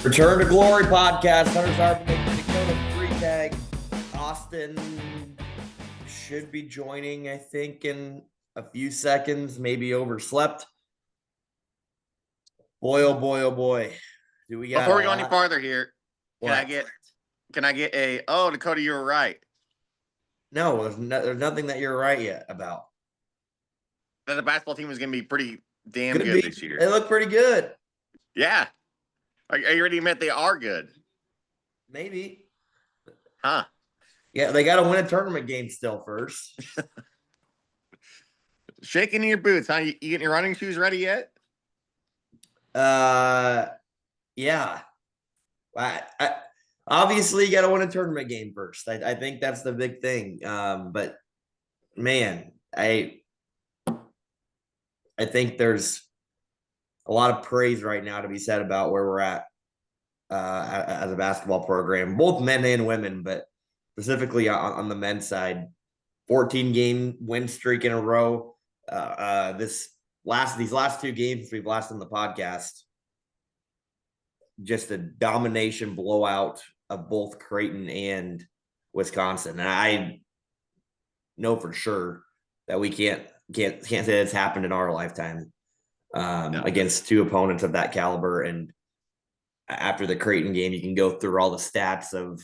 Return to Glory podcast. Hunter's Harp making Dakota free tag. Austin should be joining, I think, in a few seconds. Maybe overslept. Boy, oh boy, oh boy. Do we got Before a we go any lot? farther here, can What? I get a Dakota, you were right. No, there's nothing that you're right yet about. That the basketball team is gonna be pretty damn Could good be. this year. They look pretty good. Yeah. Are you ready to admit they are good? Maybe. Huh. Yeah, they got to win a tournament game still first. Shaking in your boots, huh? You getting your running shoes ready yet? Yeah. I obviously you got to win a tournament game first. I think that's the big thing. But man, I think there's a lot of praise right now to be said about where we're at as a basketball program, both men and women, but specifically on the men's side. 14-game win streak in a row. These last two games we've lost in the podcast, just a domination blowout of both Creighton and Wisconsin. And I know for sure that we can't say it's happened in our lifetime against two opponents of that caliber. And after the Creighton game, you can go through all the stats of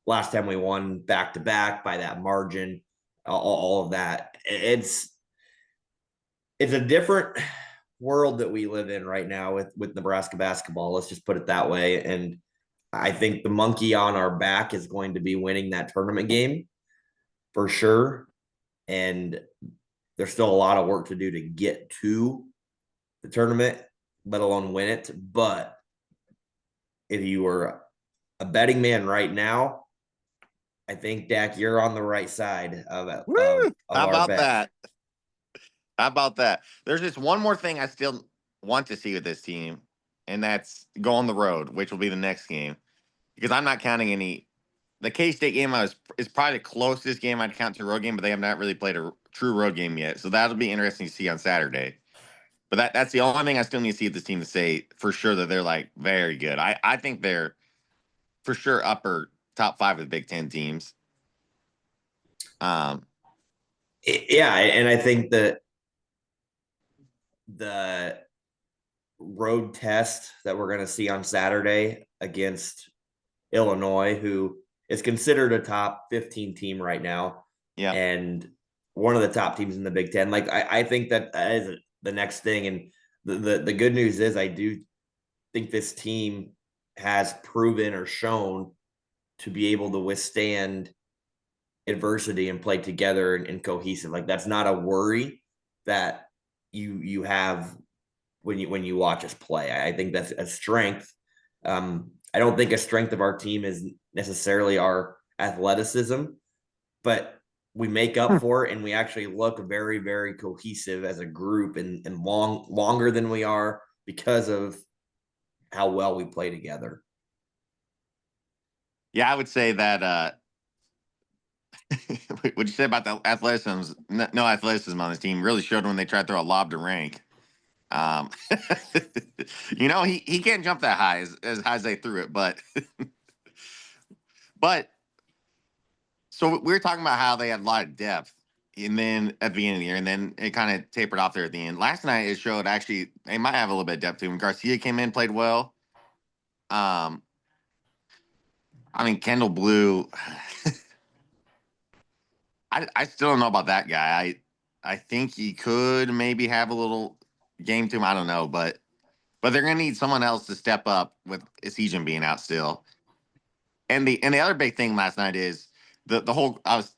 last time we won back to back by that margin, all of that. It's a different world that we live in right now with Nebraska basketball. Let's just put it that way. And I think the monkey on our back is going to be winning that tournament game for sure. And there's still a lot of work to do to get to the tournament, let alone win it. But if you were a betting man right now, I think, Dak, you're on the right side of How our about bet. that? How about that? There's just one more thing I still want to see with this team, and that's go on the road, which will be the next game. Because I'm not counting any. The K-State game is probably the closest game I'd count to a road game, but they have not really played a true road game yet. So that'll be interesting to see on Saturday. But that's the only thing I still need to see at this team to say for sure that they're like very good. I think they're for sure upper top 5 of the Big Ten teams. Yeah, and I think that the road test that we're going to see on Saturday against Illinois, who is considered a top 15 team right now, Yeah, and one of the top teams in the Big Ten. Like I think that is the next thing. And the good news is I do think this team has proven or shown to be able to withstand adversity and play together and cohesive. Like that's not a worry that you have when you watch us play. I think that's a strength. I don't think a strength of our team is necessarily our athleticism, but we make up for it and we actually look very, very cohesive as a group and longer than we are because of how well we play together. Yeah, I would say that what you say about the athleticism, no athleticism on this team really showed when they tried to throw a lob to Rank. He can't jump that high as high as they threw it, but but so we were talking about how they had a lot of depth, and then at the beginning of the year, and then it kind of tapered off there at the end. Last night it showed actually they might have a little bit of depth to them. Garcia came in, played well. Kendall Blue. I still don't know about that guy. I think he could maybe have a little game to him. I don't know, but they're gonna need someone else to step up with Esijan being out still. And the other big thing last night is the whole. I was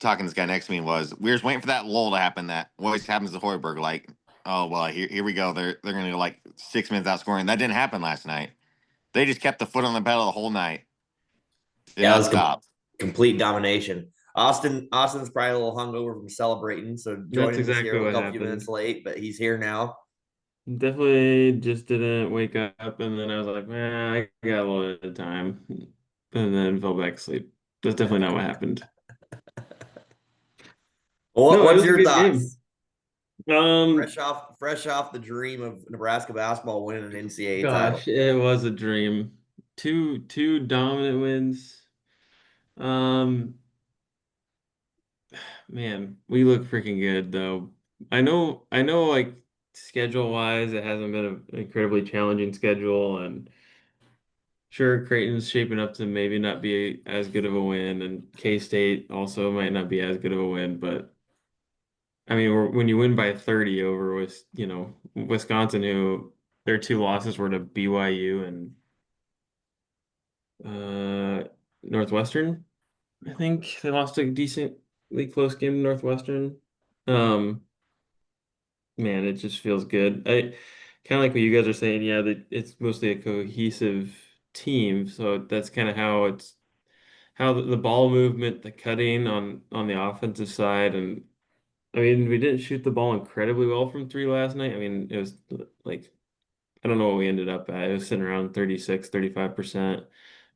talking to this guy next to me was we were just waiting for that lull to happen that always happens to Hoiberg. Like, oh well, here we go. They're gonna go like 6 minutes out scoring. That didn't happen last night. They just kept the foot on the pedal the whole night. Did Yeah, it not was stop. complete domination. Austin's probably a little hungover from celebrating, so That's joining us exactly here a what couple few happened. minutes late, but he's here now. Definitely just didn't wake up, and then I was like, man, I got a little bit of time, and then fell back asleep. That's definitely not what happened. Well, No, it what's was a your good game. thoughts? Um, Fresh off the dream of Nebraska basketball winning an NCAA title. gosh, it was a dream. Two dominant wins. Um, Man, we look freaking good though. I know like schedule wise it hasn't been an incredibly challenging schedule, and sure Creighton's shaping up to maybe not be as good of a win, and K-State also might not be as good of a win, but I mean when you win by 30 over with, Wisconsin, who their two losses were to BYU and uh Northwestern. I think they lost a decently close game to Northwestern. Um Man, it just feels good. I kind of like what you guys are saying. Yeah, that it's mostly a cohesive team. So that's kind of how how the ball movement, the cutting on the offensive side, and I mean we didn't shoot the ball incredibly well from three last night. I mean it was like I don't know what we ended up at. It was sitting around 35%,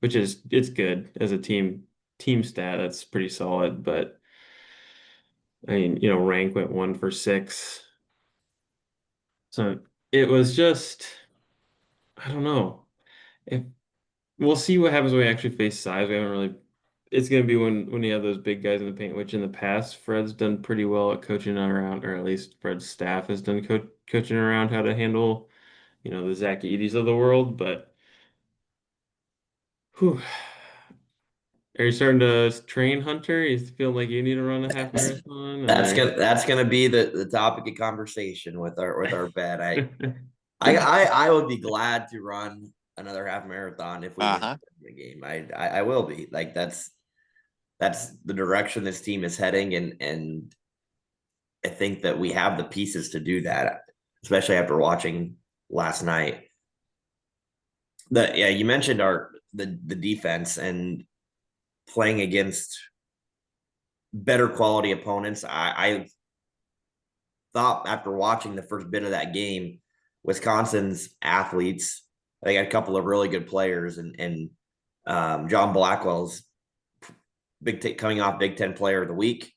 which is it's good as a team stat. That's pretty solid. But I mean, rank went 1 for 6. So it was just. I don't know. If we'll see what happens when we actually face size. We haven't really. It's gonna be when you have those big guys in the paint, which in the past Fred's done pretty well at coaching around, or at least Fred's staff has done coaching around how to handle, the Zach Edey's of the world. But whew, are you starting to train Hunter? You feel like you need to run a half That's marathon, or that's gonna be the topic of conversation with our bet. I would be glad to run another half marathon if we win Uh-huh. the game. I will be like that's the direction this team is heading, and I think that we have the pieces to do that, especially after watching last night. You mentioned the defense and playing against better quality opponents. I thought after watching the first bit of that game, Wisconsin's athletes, they had a couple of really good players, and John Blackwell's coming off Big Ten Player of the Week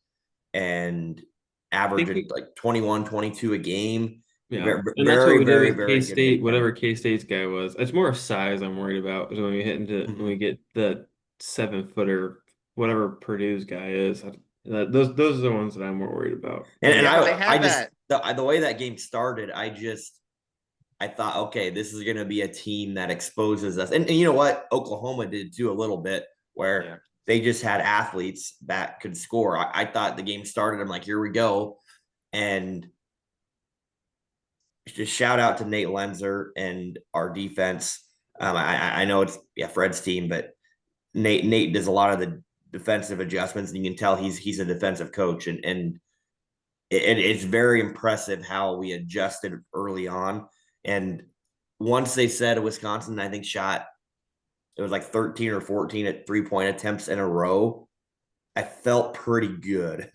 and think averaging like 21, 22 a game. yeah, Very, and that's what very, we did very, with very good K-State, Big Ten. whatever K-State's guy was. It's more size I'm worried about is when we get the 7 footer, whatever Purdue's guy is. Those are the ones that I'm more worried about. And Yeah, but they I have just that. the way that game started, I thought, okay, this is going to be a team that exposes us. And you know what? Oklahoma did too a little bit, Yeah. where they just had athletes that could score. I thought the game started. I'm like, here we go. And just shout out to Nate Lenzer and our defense. I know it's Fred's team, but Nate does a lot of the defensive adjustments, and you can tell he's a defensive coach, and it's very impressive how we adjusted early on. And once they said Wisconsin, I think shot it was like 13 or 14 at 3-point attempts in a row. I felt pretty good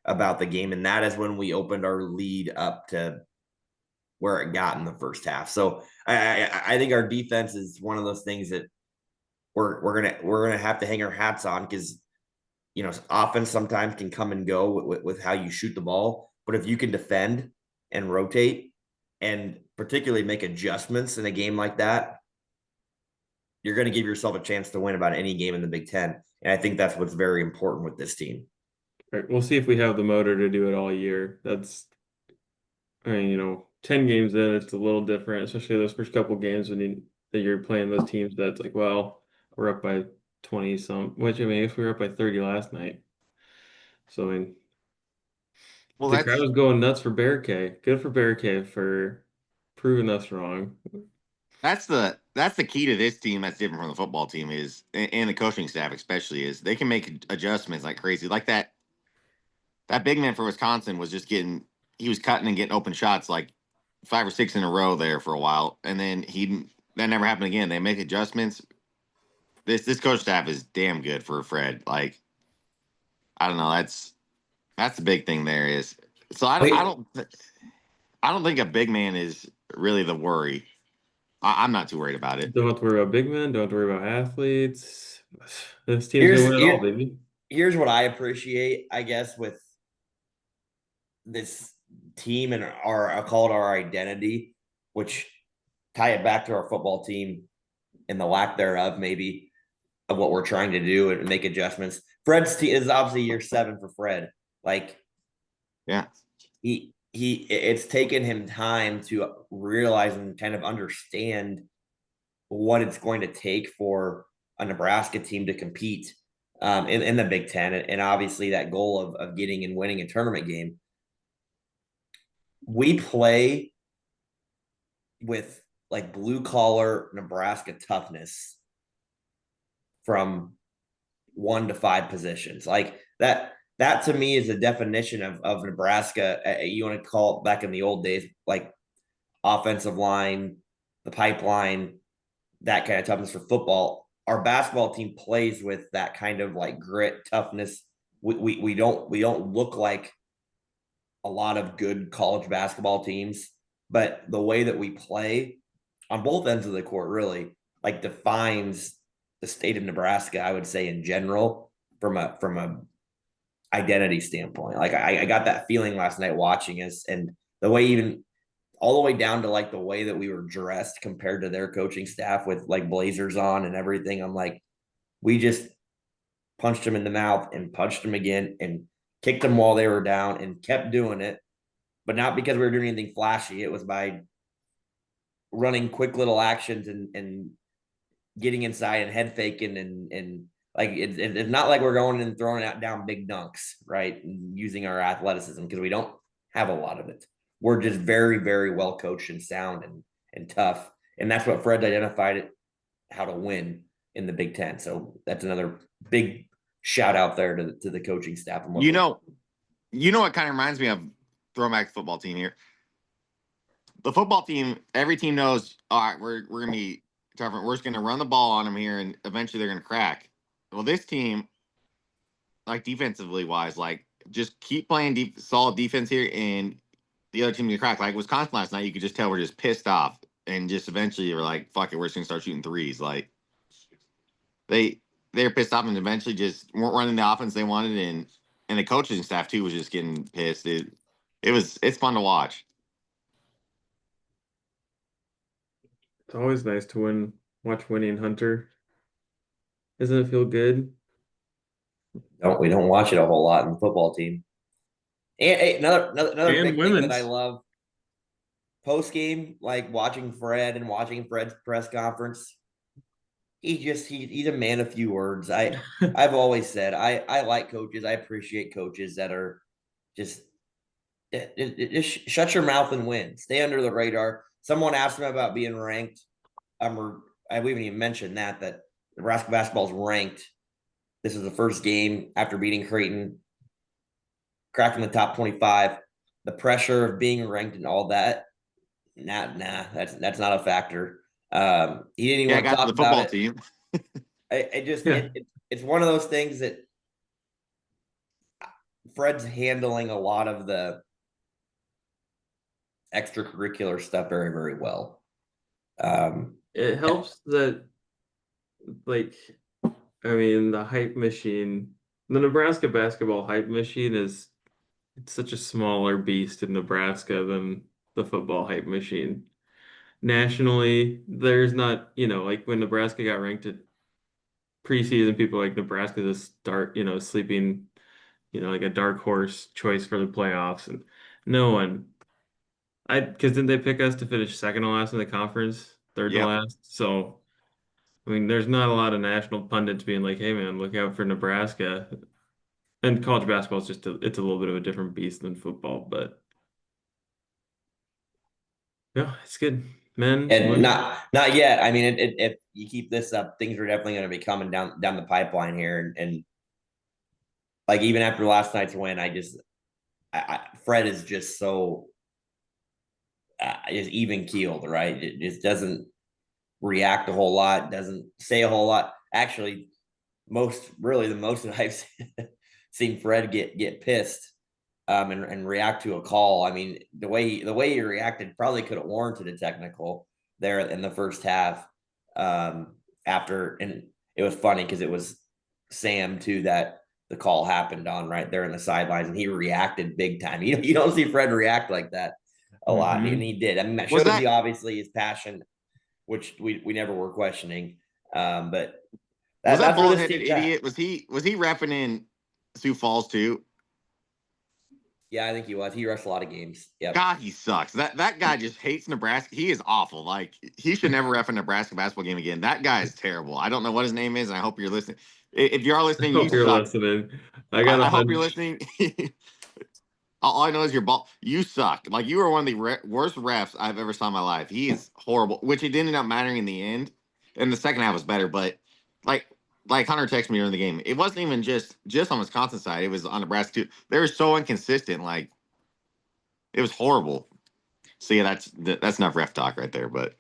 about the game, and that is when we opened our lead up to where it got in the first half. So I think our defense is one of those things that we're gonna have to hang our hats on, because offense sometimes can come and go with how you shoot the ball. But if you can defend and rotate and particularly make adjustments in a game like that, you're going to give yourself a chance to win about any game in the Big Ten. And I think that's what's very important with this team. Right, we'll see if we have the motor to do it all year. I mean, 10 games in, it's a little different, especially those first couple games that you're playing those teams that's like, well, we're up by 20 some, which I mean, if we were up by 30 last night. So I mean, Well, the crowd was going nuts for Bear K. Good for Bear K for proving us wrong. that's the key to this team that's different from the football team is, and the coaching staff especially, is they can make adjustments like crazy. Like that big man for Wisconsin was just he was cutting and getting open shots like 5 or 6 in a row there for a while, and then that never happened again. They make adjustments. This coach staff is damn good for Fred. Like, I don't know. That's the big thing there is. So Wait, I don't think a big man is really the worry. I'm not too worried about it. Don't have to worry about big men. Don't have to worry about athletes. This team's gonna here's win it all, baby. here's what I appreciate, I guess, with this. team and I call it our identity, which tie it back to our football team and the lack thereof, maybe, of what we're trying to do and make adjustments. Fred's team is obviously year 7 for Fred. Like, Yeah. It's taken him time to realize and kind of understand what it's going to take for a Nebraska team to compete in the Big Ten, and obviously that goal of getting and winning a tournament game. We play with like blue collar Nebraska toughness from 1 to 5 positions. Like that to me is a definition of Nebraska. You want to call it back in the old days, like offensive line, the pipeline, that kind of toughness for football. Our basketball team plays with that kind of like grit, toughness. We don't look like a lot of good college basketball teams, but the way that we play on both ends of the court really like defines the state of Nebraska, I would say in general, from a identity standpoint. Like I got that feeling last night watching us, and the way even all the way down to like the way that we were dressed compared to their coaching staff with like blazers on and everything. I'm like, we just punched them in the mouth and punched them again and kicked them while they were down and kept doing it. But not because we were doing anything flashy. It was by running quick little actions and getting inside and head faking and like it's not like we're going and throwing out down big dunks, right? And using our athleticism because we don't have a lot of it. We're just very, very well coached and sound and tough. And that's what Fred identified it how to win in the Big Ten. So that's another big shout out there to the coaching staff. And You know what kind of reminds me of throwback football team here. The football team, every team knows, all right, we're gonna be tough. We're just gonna run the ball on them here, and eventually they're gonna crack. Well, this team, like defensively wise, like just keep playing solid defense here, and the other team gonna crack. Like Wisconsin last night, you could just tell we're just pissed off, and just eventually you're like, fuck it, we're just gonna start shooting threes. Like they're pissed off, and eventually just weren't running the offense they wanted, and the coaching staff too was just getting pissed. It's fun to watch. It's always nice to watch Winnie and Hunter. Doesn't it feel good? we don't watch it a whole lot in the football team. And another And big thing that I women's. love post game, like watching Fred and watching Fred's press conference. He's a man of few words. I've always said I like coaches. I appreciate coaches that are just just shut your mouth and win. Stay under the radar. Someone asked him about being ranked. We haven't even mentioned that Nebraska basketball is ranked. This is the first game after beating Creighton, cracking the top 25. The pressure of being ranked and all that, that's not a factor. He didn't even Yeah, I want to got to talk the about football it. team. Yeah. It's one of those things that Fred's handling a lot of the extracurricular stuff very, very well. It helps that, like, I mean, the hype machine, the Nebraska basketball hype machine it's such a smaller beast in Nebraska than the football hype machine. Nationally, there's not, like when Nebraska got ranked at preseason, people like Nebraska to start, sleeping, like a dark horse choice for the playoffs. And no one, because didn't they pick us to finish second to last in the conference, third to Yep. last? So, I mean, there's not a lot of national pundits being like, hey man, look out for Nebraska. And college basketball is it's a little bit of a different beast than football, but yeah, it's good. Men, and women. not yet. I mean, if you keep this up, things are definitely going to be coming down the pipeline here. And like even after last night's win, Fred is just so just even keeled, right? It just doesn't react a whole lot, doesn't say a whole lot. Actually, the most that I've seen Fred get pissed and react to a call. I mean, the way he reacted probably could have warranted a technical there in the first half. After, and it was funny because it was Sam too that the call happened on right there in the sidelines, and he reacted big time. You don't see Fred react like that a lot, and he did. I mean, that Was shows that you obviously his passion, which we never were questioning. But was that that's where bald this headed team's at. idiot? Was he repping in Sioux Falls too? Yeah, I think he was. He rushed a lot of games. Yep. God, he sucks. That guy just hates Nebraska. He is awful. Like he should never ref a Nebraska basketball game again. That guy is terrible. I don't know what his name is, and I hope you're listening. If you are I listening, you hope you're suck. listening. I got a I hope you're hunch. listening. All I know is your ball. You suck. Like you are one of the worst refs I've ever saw in my life. He is horrible, which it didn't end up mattering in the end. And the second half was better, but like Hunter texted me during the game, it wasn't even just on Wisconsin side. It was on Nebraska too. They were so inconsistent. Like it was horrible. So yeah, that's enough ref talk right there. But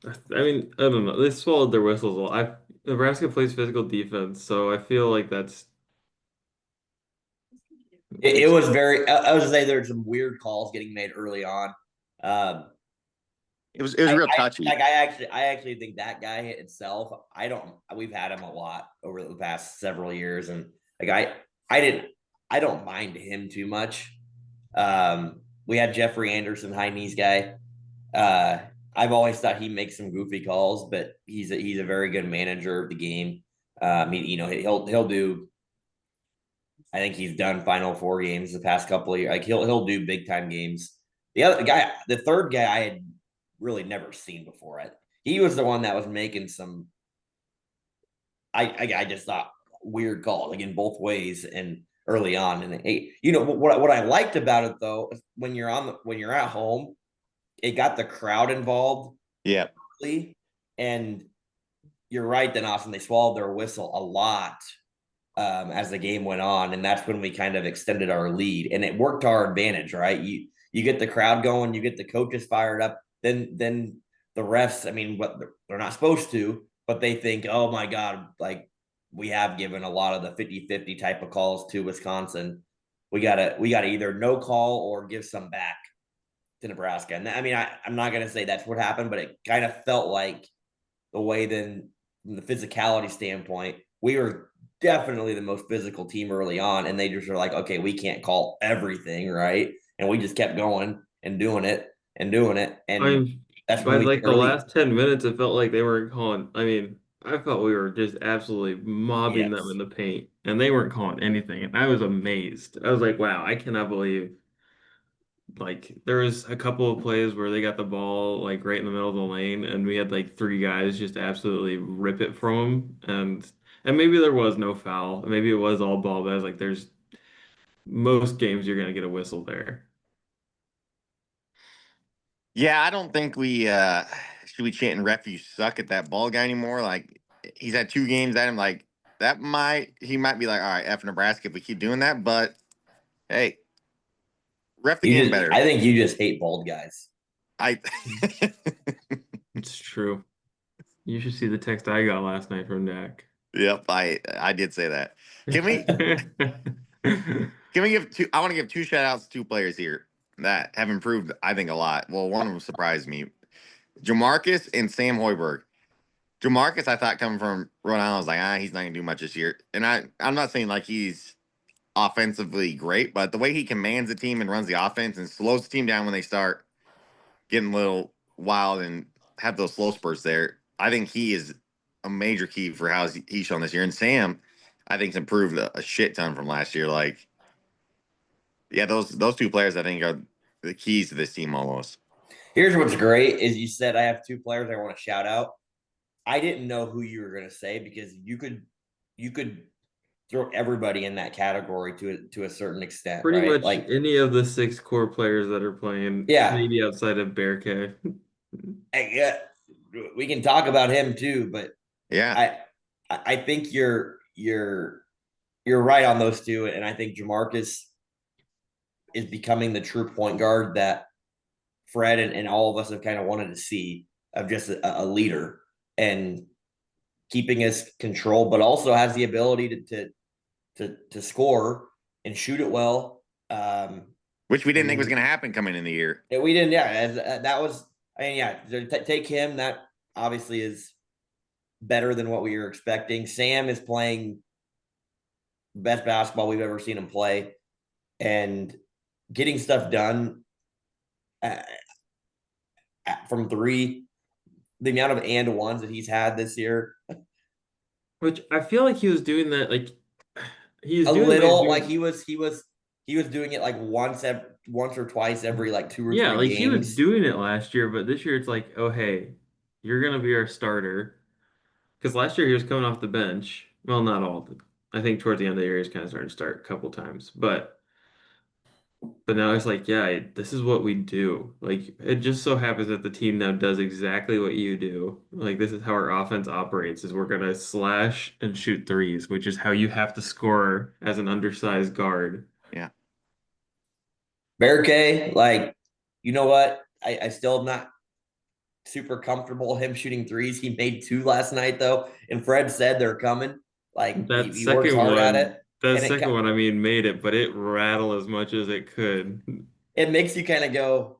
I mean, I don't know. They swallowed their whistles a lot. Nebraska plays physical defense, so I feel like that's It it's was very. I was gonna say there's some weird calls getting made early on. Um, it was real touchy. I actually think that guy itself. I don't. We've had him a lot over the past several years, and like I didn't. I don't mind him too much. We had Jeffrey Anderson, high knees guy. Uh, I've always thought he makes some goofy calls, but he's a very good manager of the game. He'll do. I think he's done Final Four games the past couple of years. Like he'll do big time games. The third guy, I had really never seen before. He was the one that was making some. I just thought weird calls like in both ways and early on. And hey, what I liked about it though, when you're at home, it got the crowd involved Yeah. early, and you're right. Then Austin they swallowed their whistle a lot as the game went on, and that's when we kind of extended our lead, and it worked to our advantage. Right, you get the crowd going, you get the coaches fired up, then the refs. I mean, what they're not supposed to, but they think, oh my god, like we have given a lot of the 50-50 type of calls to Wisconsin. We gotta either no call or give some back to Nebraska. And I mean, I'm not gonna say that's what happened, but it kind of felt like the way then from the physicality standpoint, we were definitely the most physical team early on, and they just were like, okay, we can't call everything, right? And we just kept going and doing it and doing it, and I'm that's by when we like took the our lead. last 10 minutes, it felt like they weren't calling. I mean, I felt we were just absolutely mobbing them in Yes, the paint, and they weren't calling anything. And I was amazed. I was like, wow, I cannot believe like there was a couple of plays where they got the ball like right in the middle of the lane, and we had like three guys just absolutely rip it from them. And maybe there was no foul. Maybe it was all ball, but I was like, there's most games you're gonna get a whistle there. Yeah, I don't think we should be chanting ref you suck at that ball guy anymore. Like he's had 2 games at him. Like he might be like, all right, F Nebraska if we keep doing that. But hey, ref the game better. I think you just hate bald guys. I It's true. You should see the text I got last night from Dak. Yep, I did say that. Can we give two I want to give 2 shout outs to 2 players here that have improved, I think, a lot. Well, one of them surprised me. Jamarcus and Sam Hoiberg. Jamarcus, I thought coming from Rhode Island, I was like, he's not gonna do much this year. And I'm not saying like he's offensively great, but the way he commands the team and runs the offense and slows the team down when they start getting a little wild and have those slow spurts there, I think he is a major key for how he's shown this year. And Sam, I think, has improved a shit ton from last year. Like, yeah, those 2 players I think are the keys to this team almost. Here's what's great is you said I have 2 players I want to shout out. I didn't know who you were going to say because you could throw everybody in that category to a certain extent, Pretty right? much Like, any of the 6 core players that are playing, yeah, maybe outside of Bear K. yeah, we can talk about him too, but Yeah. I think you're right on those two, and I think Jamarcus is becoming the true point guard that Fred and all of us have kind of wanted to see of just a leader and keeping his control, but also has the ability to score and shoot it well. Which we I didn't think was mean, going to happen coming in the year. we didn't. Yeah, that was. I mean, yeah. Take him. That obviously is better than what we were expecting. Sam is playing best basketball we've ever seen him play, and getting stuff done uh, from three. The amount of and ones that he's had this year, Which I feel like he was doing that, like he's a doing what he's little like doing. he was doing it like once or twice every like two or Yeah, three like he was games. doing it last year, but this year it's like, oh hey, you're gonna be our starter. Because last year he was coming off the bench. Well, not all. I think towards the end of the year he's kind of starting to start a couple times, but now it's like, yeah, this is what we do. Like it just so happens that the team now does exactly what you do. Like this is how our offense operates: is we're gonna slash and shoot threes, which is how you have to score as an undersized guard. Yeah. Bearcay, like, you know what? I still am not super comfortable him shooting threes. He made two last night though, and Fred said they're coming. Like he works hard at it, That and second one, I mean, made it, but it rattled as much as it could. it makes you kind of go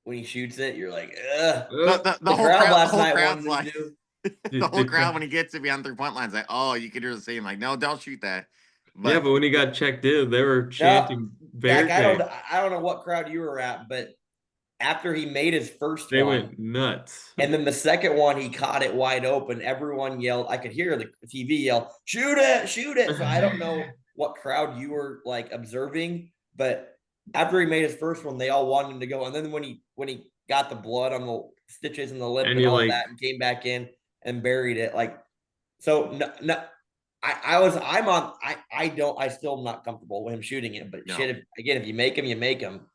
when he shoots it. You're like, ugh. Uh, The crowd The last whole night crowd's wanted him like, to. the the whole crowd. crowd when he gets to beyond 3 point lines, like, oh, you could hear the same, like, no, don't shoot that. Yeah, But but when he got checked in, they were No, chanting Dak, I don't Bearcake. I don't know what crowd you were at, but after he made his first They one, went nuts. and then the second one, he caught it wide open. Everyone yelled. I could hear the TV yell, "Shoot it! Shoot it!" So I don't know what crowd you were like observing, but after he made his first one, they all wanted him to go. And then when he got the blood on the stitches in the lip And and you're all like, that, and came back in and buried it, like so. No, no, I was I'm on I don't I still am not comfortable with him shooting it, but no. shit, if you make him, you make him.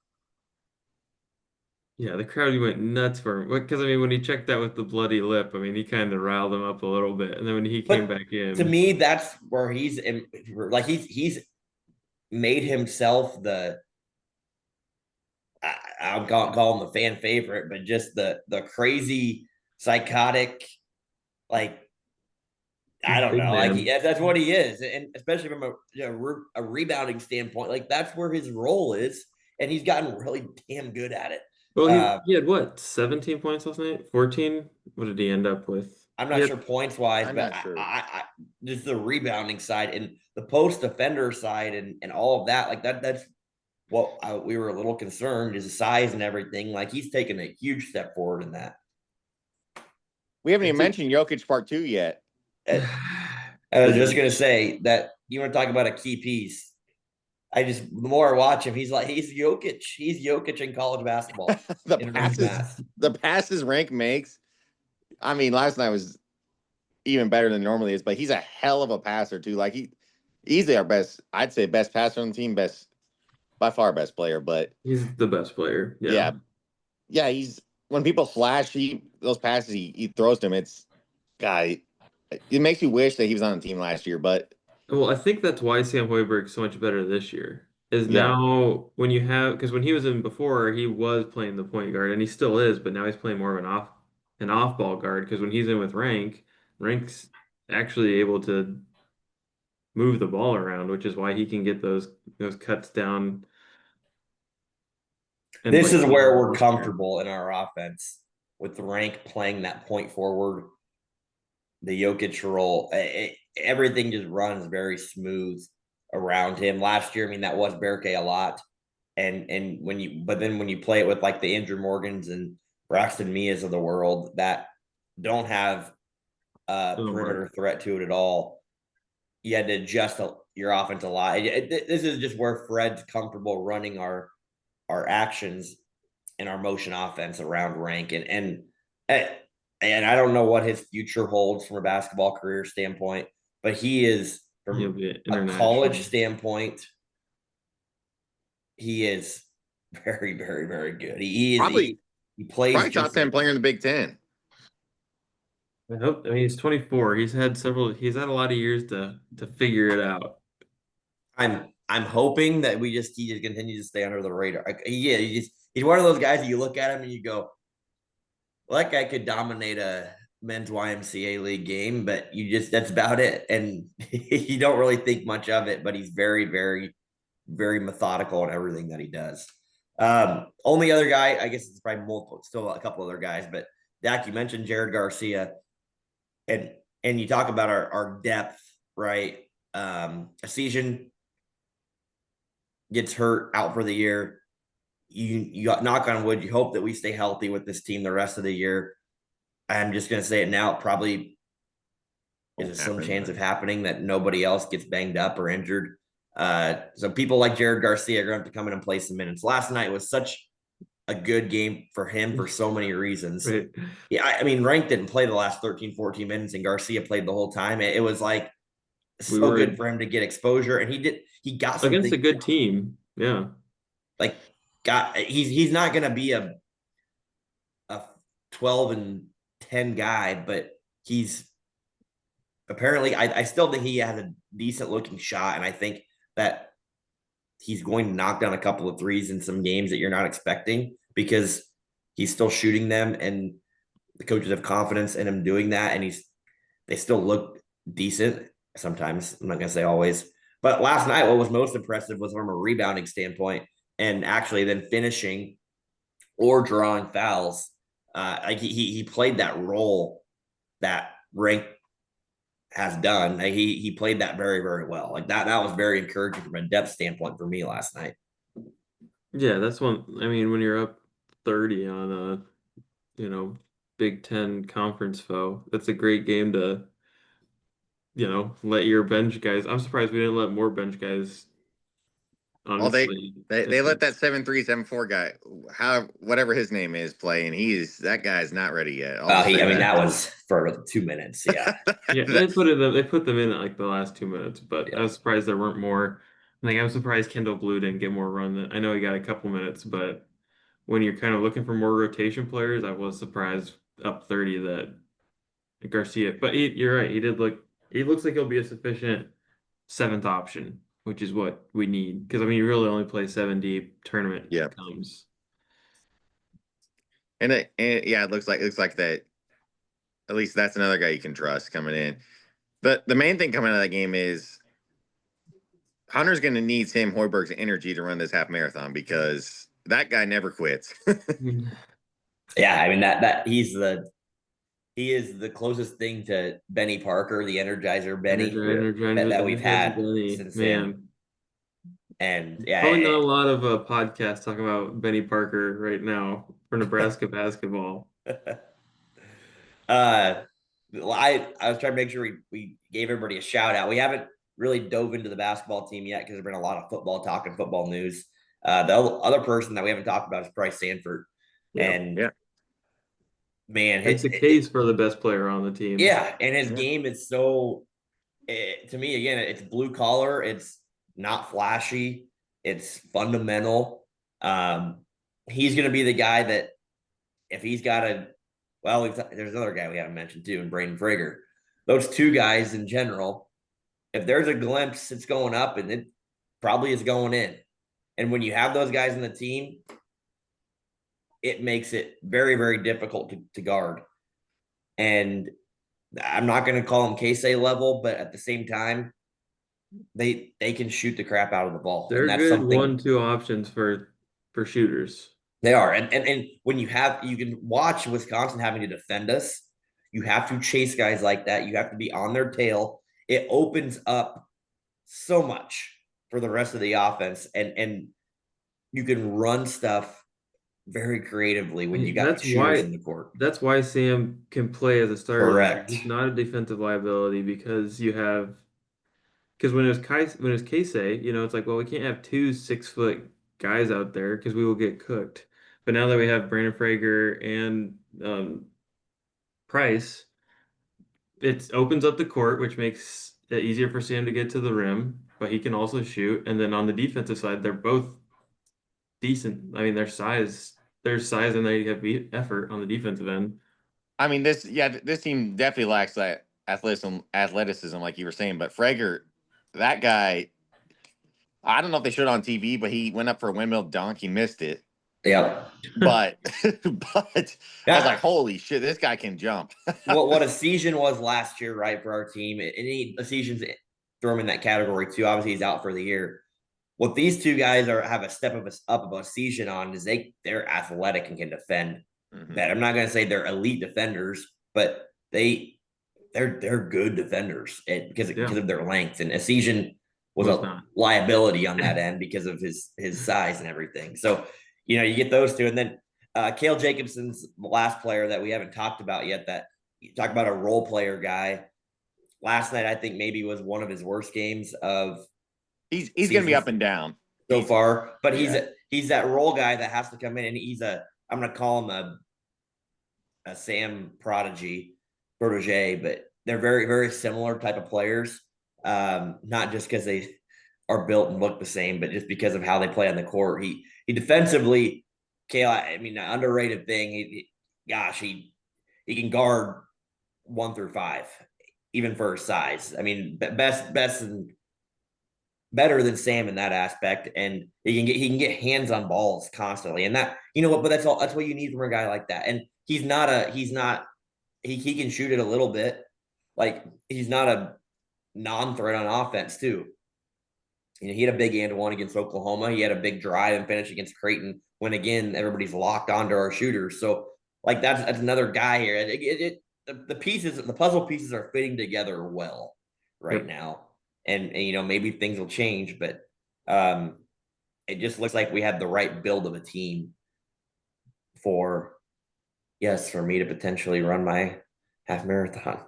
yeah, the crowd went nuts for him. Because I mean, when he checked out with the bloody lip, I mean, he kind of riled them up a little bit. And then when he came But back to in, me, that's where like he's made himself the I'll call him the fan favorite, but just the crazy psychotic, like I don't big know, like man. that's what he is, and especially from a rebounding standpoint, like that's where his role is, and he's gotten really damn good at it. Well, Uh, he had what, 17 points last night? 14? What did he end up with? I'm He not had, sure points wise, I'm but not sure. just the rebounding side and the post defender side and all of that, like that's what we were a little concerned his size and everything. Like he's taken a huge step forward in that. We haven't even it's a, mentioned Jokic part 2 yet. I was just the, gonna say that you want to talk about a key piece. The more I watch him, he's Jokic. He's Jokic in college basketball the in reach passes mass. the passes Rank makes. I mean, last night was even better than normally is, but he's a hell of a passer too. Like he's our best, I'd say best passer on the team, best by far best player. But he's the best player. Yeah. yeah, yeah, he's when people flash those passes he throws to him, it's guy. It makes you wish that he was on the team last year, but Well, I think that's why Sam Hoiberg's so much better this year. Is yeah, now when you have because when he was in before, he was playing the point guard and he still is, but now he's playing more of an off ball guard because when he's in with Rank's actually able to move the ball around, which is why he can get those cuts down and This like is put the where ball we're in the air. comfortable in our offense with the rank playing that point forward, the Jokic role. Everything just runs very smooth around him. Last year, I mean, that was Berke a lot. And when you play it with like the Andrew Morgans and Braxton Mias of the world that don't have Doesn't perimeter work. threat to it at all, you had to adjust your offense a lot. This is just where Fred's comfortable running our actions and our motion offense around rank and I don't know what his future holds from a basketball career standpoint, but he is He'll from be a college international. standpoint, he is very, very, very good. He is probably he plays probably top just 10 like player in the Big Ten. I hope. I mean, he's 24. He's had a lot of years to figure it out. I'm hoping that he just continues to stay under the radar. Yeah, he's one of those guys that you look at him and you go, well, that guy could dominate a men's YMCA league game, but that's about it. And you don't really think much of it, but he's very, very, very methodical in everything that he does. Only other guy, I guess it's probably multiple, still a couple other guys, but Dak, you mentioned Jared Garcia, and you talk about our depth, right? A season gets hurt out for the year. You got knock on wood. You hope that we stay healthy with this team the rest of the year. I'm just going to say it now. It probably is a Won't slim happen, chance but of happening that nobody else gets banged up or injured. So people like Jared Garcia are going to have to come in and play some minutes. Last night was such a good game for him for so many reasons. Right. Yeah, I mean, Rank didn't play the last 13, 14 minutes, and Garcia played the whole time. It was like We so good were for him to get exposure, and he got against a something good team. Yeah. like he's not going to be a 12 and 10 guy, but he's apparently I still think he has a decent looking shot, and I think that he's going to knock down a couple of threes in some games that you're not expecting because he's still shooting them, and the coaches have confidence in him doing that, and they still look decent sometimes. I'm not gonna say always, but last night what was most impressive was from a rebounding standpoint and actually then finishing or drawing fouls. Like he played that role that Rank has done. Like he played that very very well. Like that was very encouraging from a depth standpoint for me last night. Yeah, that's one. I mean, when you're up 30 on a, Big Ten conference foe, that's a great game to, let your bench guys. I'm surprised we didn't let more bench guys, well, honestly. they let that 7-3, 7-4 guy, how whatever his name is, play, and that guy's not ready yet. I'll just say I mean, that. that was for 2 minutes. Yeah. Yeah, they put them in at like the last 2 minutes, but I Yeah. was surprised there weren't more. Like I'm surprised Kendall Blue didn't get more run. I know he got a couple minutes, but when you're kind of looking for more rotation players, I was surprised up 30 that Garcia. But you're right. He looks like he'll be a sufficient seventh option, which is what we need. Because I mean, you really only play seven deep. Tournament Yeah, comes. and yeah, it looks like that. At least that's another guy you can trust coming in. But the main thing coming out of that game is Hunter's going to need Sam Hoiberg's energy to run this half marathon because that guy never quits. Yeah, I mean that he is the closest thing to Benny Parker, the Energizer Benny Yeah. that we've Energizing had Benny, since then. man. And yeah, Probably not a lot of podcasts talking about Benny Parker right now for Nebraska basketball. uh, I was trying to make sure we gave everybody a shout out. We haven't really dove into the basketball team yet because there's been a lot of football talk and football news. The other person that we haven't talked about is Bryce Sanford, Yeah, and Yeah. man, that's the case for the best player on the team. yeah, and his Yeah. game is so to me again, it's blue collar. It's not flashy. It's fundamental. He's going to be the guy that if he's got a well, there's another guy we haven't mentioned too, and Braden Frager. Those two guys in general, if there's a glimpse, it's going up, and it probably is going in. And when you have those guys in the team, it makes it very, very difficult to guard. And I'm not going to call them Casey level, but at the same time, they can shoot the crap out of the ball, and They're that's good something 1-2 options for shooters. they are. And when you can watch Wisconsin having to defend us, you have to chase guys like that. You have to be on their tail. It opens up so much for the rest of the offense, and you can run stuff very creatively when you Hey, got shooters in the court. That's why Sam can play as a starter this year. Correct. He's not a defensive liability because when it was Casey, it's like, well, we can't have two 6-foot guys out there because we will get cooked. But now that we have Brandon Frager and Price, it opens up the court, which makes it easier for Sam to get to the rim, but he can also shoot. And then on the defensive side, they're both decent. I mean, there's size and they have effort on the defensive end. I mean, this team definitely lacks that athleticism, like you were saying. But Frager, that guy, I don't know if they showed it on TV, but he went up for a windmill dunk. He missed it. Yeah. But but I was like, Yeah. holy shit, this guy can jump. What a season was last year, right, for our team. A season's throw him in that category too. Obviously, he's out for the year. What these two guys have a step of up of a season on is they're athletic and can defend. Mhm. That I'm not going to say they're elite defenders, but they they're good defenders because Yeah, of their length. And Esijan was was a not. liability on that end because of his size and everything. So you get those two, and then Cale Jacobson's the last player that we haven't talked about yet. That you talk about a role player guy. Last night, I think maybe was one of his worst games of He's going to be seasons up and down so far. But yeah. he's that role guy that has to come in, and I'm gonna call him a Sam protege, but they're very, very similar type of players. Not just because they are built and look the same, but just because of how they play on the court. He defensively, Kale, I mean, an underrated thing. He can guard 1 through 5, even for his size. I mean, best and better than Sam in that aspect, and he can get hands on balls constantly, and that what. But that's what you need from a guy like that. And he's not he can shoot it a little bit. Like he's not a non-threat on offense too. He had a big and one against Oklahoma. He had a big drive and finish against Creighton. When again everybody's locked onto our shooters. So like that's another guy here. The pieces, the puzzle pieces are fitting together well right Yep. now, and maybe things will change, but um, it just looks like we have the right build of a team for me to potentially run my half marathon.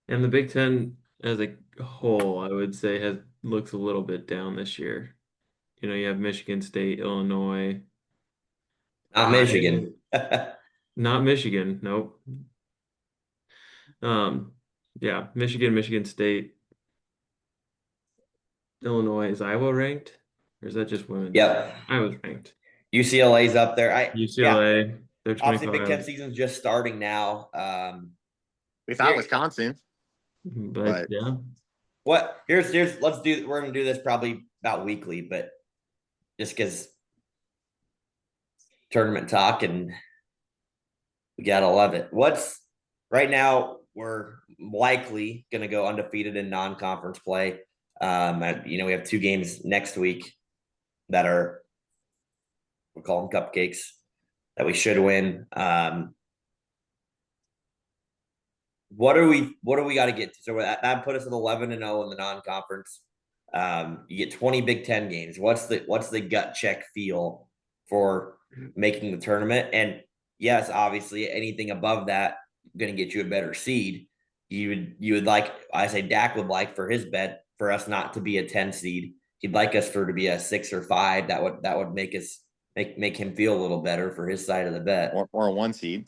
And the Big Ten as a whole, I would say, looks a little bit down this year. You have Michigan State, Illinois, Not Iowa, Michigan. not Michigan, nope. Um, yeah, Michigan State, Illinois. Is Iowa ranked? Or is that just women's? Yep. Iowa's ranked. UCLA's up there. Yeah. UCLA, they're Obviously, Big Ten 25. season's just starting now. We thought Here, Wisconsin, But but yeah, we're gonna do this probably about weekly, but just because tournament talk and we gotta love it. What's right now? We're likely gonna go undefeated in non-conference play. We have 2 games next week that are we'll call them cupcakes that we should win. What do we got to get to? So that put us at 11-0 in the non-conference. You get 20 Big Ten games. What's the gut check feel for making the tournament? And yes, obviously, anything above that going to get you a better seed. You would like, I say Dak would like for his bet for us not to be a 10 seed. He'd like us to be a 6 or 5. That would make us make him feel a little better for his side of the bet. or a 1 seed.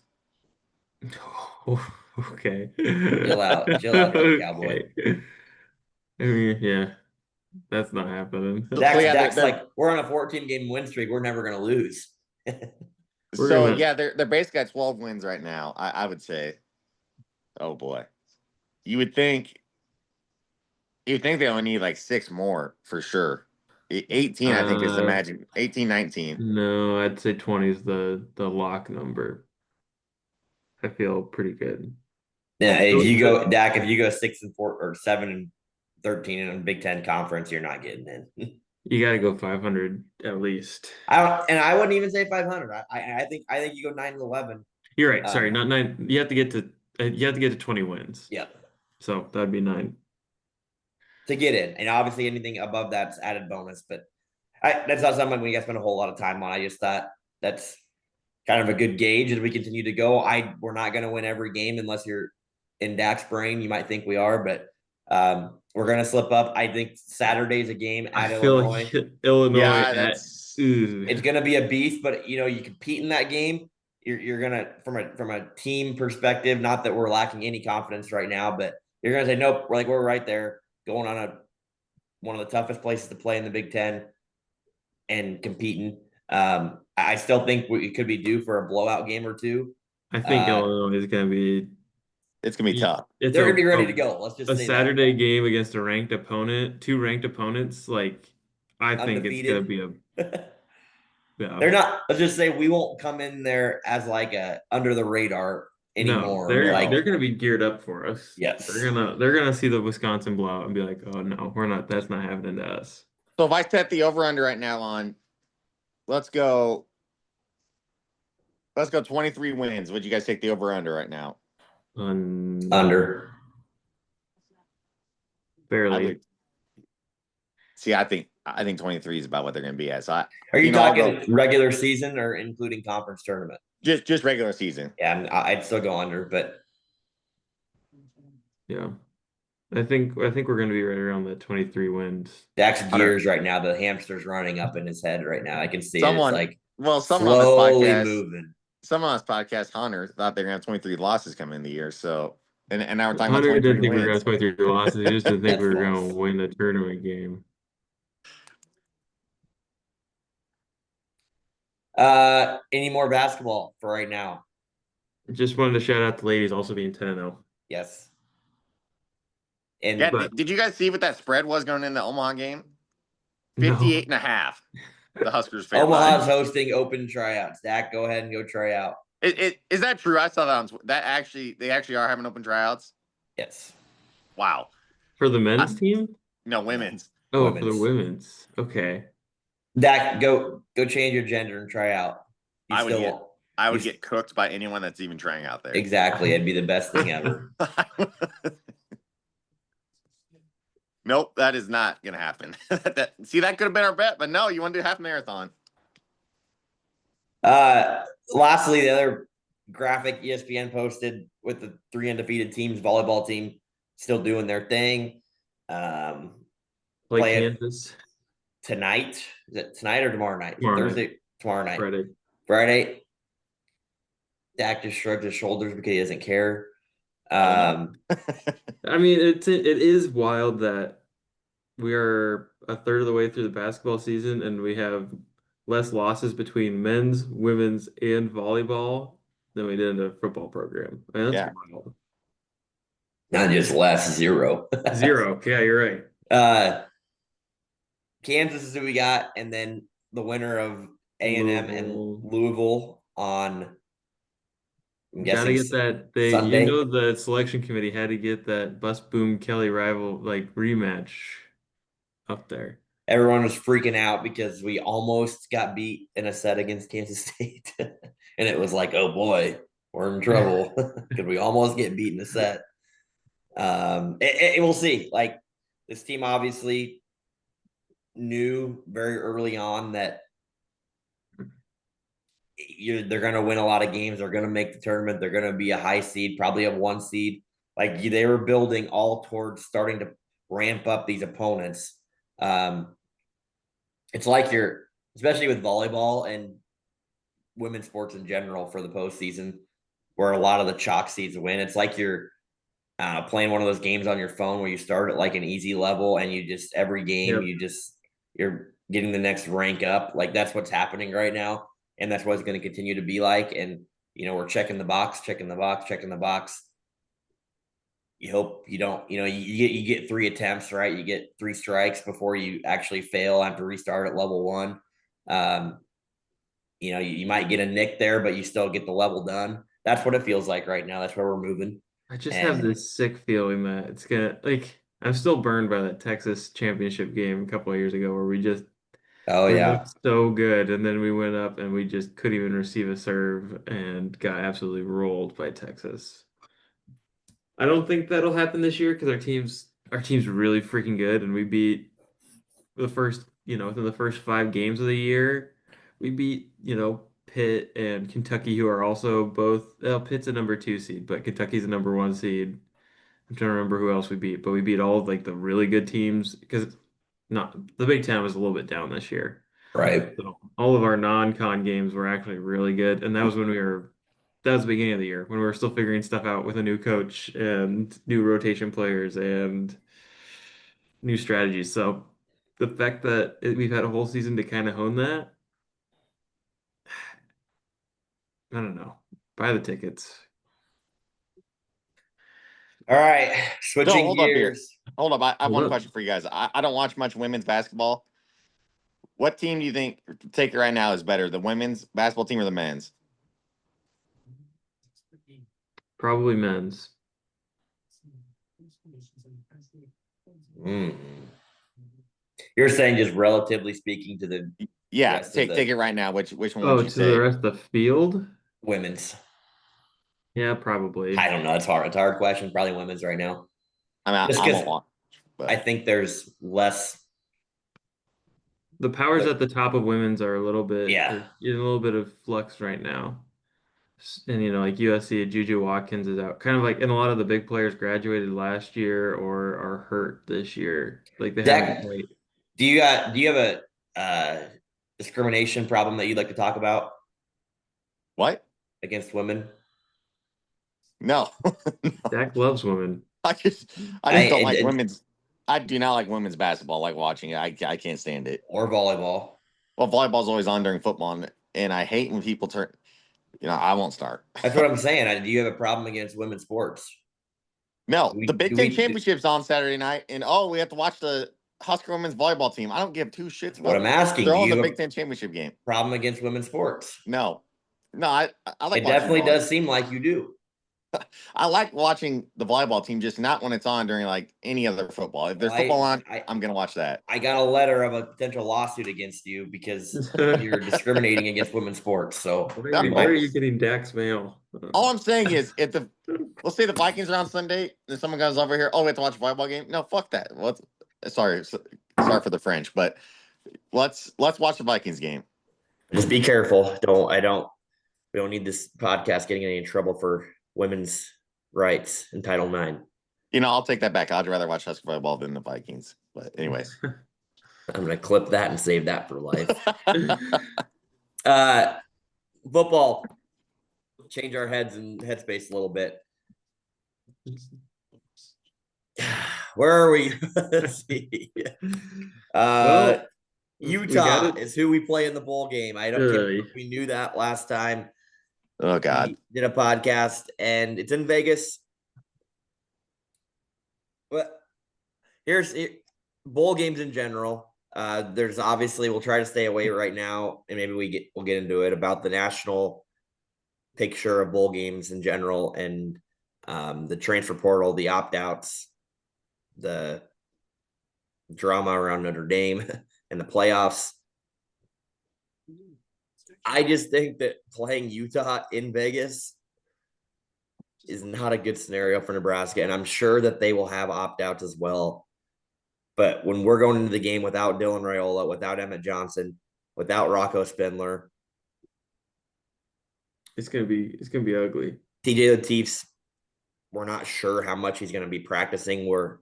okay. Chill out, there, cowboy. Okay. I mean, yeah, that's not happening. Dak's like, we're on a 14-game win streak. We're never gonna lose. They're basically at 12 wins right now. I would say. Oh boy, you would think they only need like 6 more for sure. 18, I think is the magic. 18, 19. No, I'd say 20 is the lock number. I feel pretty good. Yeah, if you go Dak, if you go 6-4 or 7-13 in a Big Ten conference, you're not getting in. You got to go 500 at least. I wouldn't even say 500. I think you go 9-11. You're right. Sorry, not 9. You have to get to 20 wins. Yeah. So that'd be 9 to get in, and obviously anything above that's added bonus. But that's not something we got to spend a whole lot of time on. I just thought that's kind of a good gauge as we continue to go. We're not going to win every game unless you're in Dak's brain. You might think we are, but we're going to slip up. I think Saturday's a game at Illinois. Like Illinois. Yeah, it's going to be a beast, but you compete in that game. You're going to, from a team perspective, not that we're lacking any confidence right now, but you're going to say, nope, we're right there going on one of the toughest places to play in the Big Ten and competing. I still think we could be due for a blowout game or two. I think Illinois is going to be. It's going to be tough. They're going to be ready to go. Let's just say a Saturday game against a ranked opponent, 2 ranked opponents. Like I think it's going to be a. Yeah. They're not. Let's just say we won't come in there as like a under the radar anymore. No, they're going to be geared up for us. Yes, they're gonna see the Wisconsin blowout and be like, oh no, we're not. That's not happening to us. So if I set the over under right now on, let's go 23 wins. Would you guys take the over under right now? Under. barely. See, I think 23 is about what they're going to be at. So Are you I'll talking go regular season or including conference tournament? just regular season. Yeah, I'd still go under, but Yeah. I think we're going to be right around the 23 wins. Dak's Under gears right now. The hamster's running up in his head right now. I can see it. It's someone, like someone on this slowly podcast, moving. Hunter thought they were going to have 23 losses coming in the year. So, and now we're talking about Hunter 23 didn't think we were going wins. to have 23 losses. He just didn't think That's we were false. going to win a tournament game. Any more basketball for right now? Just wanted to shout out the ladies also being 10-0. Yes. And Yeah, But did you guys see what that spread was going in the Omaha game? no. 58.5. The Huskers favorite. Omaha's hosting open tryouts. Dak, go ahead and go try out. Is that true? I saw that on they actually are having open tryouts. Yes. Wow. For the men's team? No, women's. Oh, for the women's. Okay. Dak, go change your gender and try out. I would get cooked by anyone that's even trying out there. Exactly. It'd be the best thing ever. Nope, that is not gonna happen. See, that could have been our bet, but no, you want to do half marathon. Lastly, the other graphic ESPN posted with the 3 undefeated teams, volleyball team still doing their thing. Play Kansas tonight. Is it tonight or tomorrow night? Thursday. Tomorrow night. Friday. Dak just shrugged his shoulders because he doesn't care. I mean, it is wild that we are a third of the way through the basketball season and we have less losses between men's, women's, and volleyball than we did in the football program. I mean, that's wild. Not just less, 0. 0. Yeah, you're right. Kansas is who we got, and then the winner of A&M and Louisville on. I'm guessing gotta get that. Sunday. The selection committee had to get that Bus Boom Kelly rival rematch up there. Everyone was freaking out because we almost got beat in a set against Kansas State, and it was like, oh boy, we're in trouble because we almost get beat in a set. We'll see. Like, this team obviously knew very early on that they're going to win a lot of games. They're going to make the tournament. They're going to be a high seed, probably a 1 seed. Like, they were building all towards starting to ramp up these opponents. It's like especially with volleyball and women's sports in general for the postseason, where a lot of the chalk seeds win. It's like you're playing one of those games on your phone where you start at like an easy level and you just every game you're getting the next rank up. Like, that's what's happening right now, and that's what it's going to continue to be like. And we're checking the box. You hope you don't, you get 3 attempts, right? You get 3 strikes before you actually fail, have to restart at level 1. You might get a nick there, but you still get the level done. That's what it feels like right now. That's where we're moving. I just have this sick feeling that it's gonna I'm still burned by that Texas championship game a couple of years ago where we just looked so good, and then we went up and we just couldn't even receive a serve and got absolutely rolled by Texas. I don't think that'll happen this year because our team's really freaking good, and we beat the first, within the first 5 games of the year, we beat, Pitt and Kentucky, who are also both, Pitt's a number 2 seed, but Kentucky's a number 1 seed. I'm trying to remember who else we beat, but we beat all of the really good teams because the Big Ten was a little bit down this year. Right. So all of our non-con games were actually really good, and that was that was the beginning of the year when we were still figuring stuff out with a new coach and new rotation players and new strategies. So the fact that we've had a whole season to kind of hone that, I don't know. Buy the tickets. All right, switching gears. Hold up. I have one question for you guys. I don't watch much women's basketball. What team do you think, take it right now, is better, the women's basketball team or the men's? Probably men's. You're saying just relatively speaking to the take it right now. Which one would you say? The rest of the field? Women's. Yeah, probably. I don't know. It's hard. It's a hard question. Probably women's right now. I mean, I But think there's less. The powers at the top of women's are a little bit Yeah, are in a little bit of flux right now. And like USC, Juju Watkins is out. Kind of like, and a lot of the big players graduated last year or are hurt this year. Like they haven't Dak. quite. Do you have a discrimination problem that you'd like to talk about what? against women? No. Dak loves women. I just I I just don't like and, women's. I do not like women's basketball. Like watching it, I can't stand it. or volleyball. Well, volleyball's always on during football, and I hate when people turn. I won't start. That's what I'm saying. Do you have a problem against women's sports? No, Do the we Big do Ten we Championship's on Saturday night, and we have to watch the Husker women's volleyball team. I don't give two shits what about I'm asking? Do throwing the you have Big a Ten Championship game. problem against women's sports? No, no, I like It watching definitely volleyball. does seem like you do. I like watching the volleyball team, just not when it's on during like any other football. If Well, there's football on, I I'm gonna watch that. I got a letter of a potential lawsuit against you because you're discriminating against women's sports. So you Where are might. you getting Dak's mail? All I'm saying is, if the let's say the Vikings are on Sunday, and someone goes over here, oh, we have to watch a volleyball game. No, fuck that. Sorry for the French, but let's watch the Vikings game. Just be careful. We don't need this podcast getting any trouble for women's rights in Title IX. I'll take that back. I'd rather watch Husker volleyball than the Vikings. But anyways, I'm gonna clip that and save that for life. uh Football, change our heads and headspace a little bit. Where are we? Let's see. Well, we got Utah it. is who we play in the bowl game. I don't care if we knew that last time. oh god, We did a podcast and it's in Vegas. But here's bowl games in general. There's obviously we'll try to stay away right now, and maybe we'll get into it about the national picture of bowl games in general and the transfer portal, the opt outs, the drama around Notre Dame and the playoffs. I just think that playing Utah in Vegas is not a good scenario for Nebraska, and I'm sure that they will have opt outs as well. But when we're going into the game without Dylan Raiola, without Emmett Johnson, without Rocco Spindler, It's gonna be ugly. TJ Latif's, we're not sure how much he's going to be practicing. We're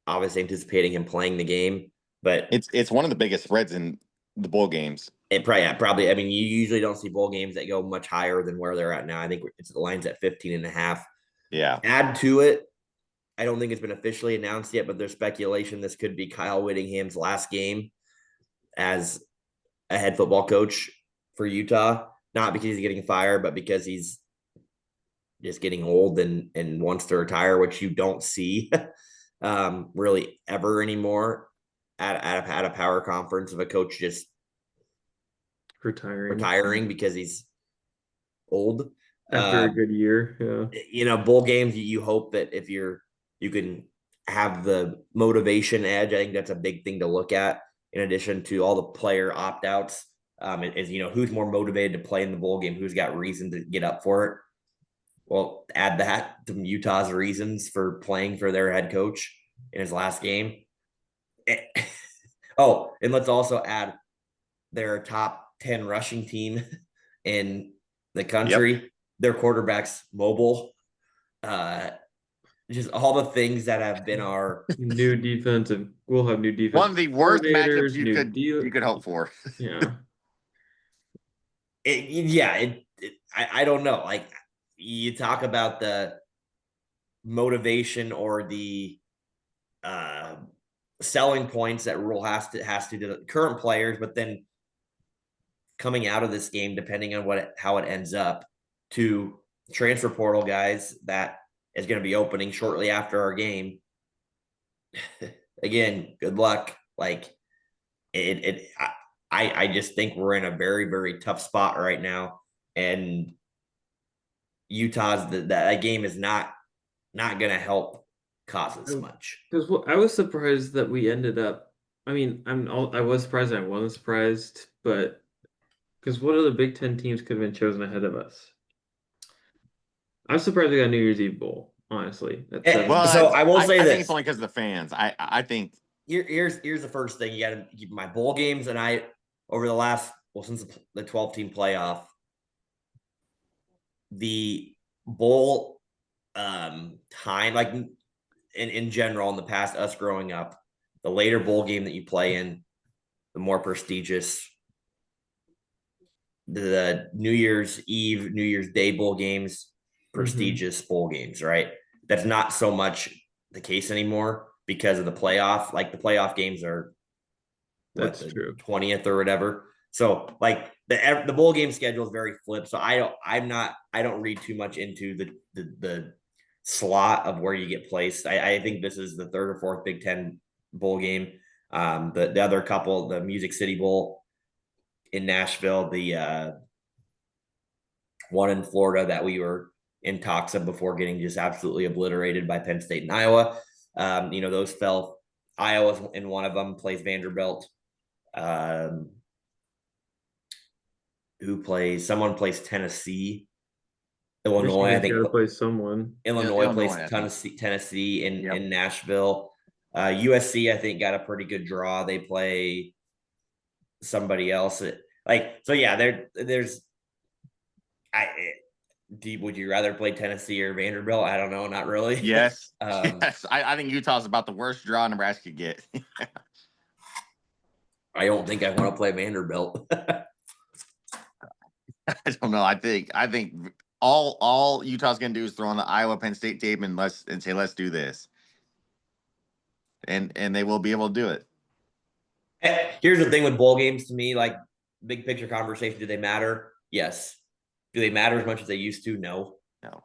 obviously anticipating him playing the game, but it's one of the biggest spreads in the bowl games. it probably. I mean, you usually don't see bowl games that go much higher than where they're at now. I think the line's at 15.5. Yeah, Add to it, I don't think it's been officially announced yet, but there's speculation this could be Kyle Whittingham's last game as a head football coach for Utah. Not because he's getting fired, but because he's just getting old and wants to retire, which you don't see really ever anymore at a power conference of a coach just retiring because he's old. After a good year. Yeah. Bowl games, you hope that if you can have the motivation edge. I think that's a big thing to look at in addition to all the player opt outs. Is who's more motivated to play in the bowl game, who's got reason to get up for it. Well, add that to Utah's reasons for playing for their head coach in his last game. Oh, and let's also add their top 10 rushing team in the country. Yep. Their quarterback's mobile. Just all the things that have been our new defensive. We'll have new defense. One of the worst matchups you could hope for. Yeah. I don't know. Like you talk about the motivation or the selling points that Rule has to to the current players, but then coming out of this game, depending on how it ends up, to transfer portal guys that is going to be opening shortly after our game. Again, good luck. Like I just think we're in a very, very tough spot right now, and Utah's that game is not going to help cause us much. Because I was surprised that we ended up. I mean, I was surprised. I wasn't surprised, but because what other Big Ten teams could have been chosen ahead of us? I'm surprised we got New Year's Eve bowl. honestly. At Eh, 7. so I will say I think it's this. only because of the fans. I think Here's the first thing you got to keep in mind. Bowl games, and over the last since the 12-team playoff, the bowl time, like in general, in the past, us growing up, the later bowl game that you play in, the more prestigious. The New Year's Eve, New Year's Day bowl games, prestigious bowl games, right? That's not so much the case anymore because of the playoff. Like the playoff games are what, That's the true. 20th or whatever. So like the bowl game schedule is very flip. So I don't read too much into the slot of where you get placed. I think this is the third or fourth Big Ten bowl game. The other couple, the Music City Bowl in Nashville, the one in Florida that we were in talks of before getting just absolutely obliterated by Penn State and Iowa. Those fell. Iowa's in one of them, plays Vanderbilt. Someone plays Tennessee. Illinois, I Michigan's think got to play someone. Illinois plays Illinois, I think. Tennessee Yep. in Nashville. USC, I think, got a pretty good draw. They play somebody else. There's I would you rather play Tennessee or Vanderbilt? I don't know, not really. Yes. Yes. I think Utah's about the worst draw Nebraska could get. I don't think I want to play Vanderbilt. I don't know. I think all Utah's gonna do is throw on the Iowa Penn State tape and say let's do this. And they will be able to do it. Here's the thing with bowl games to me, like big picture conversation, do they matter? Yes. Do they matter as much as they used to? No. No.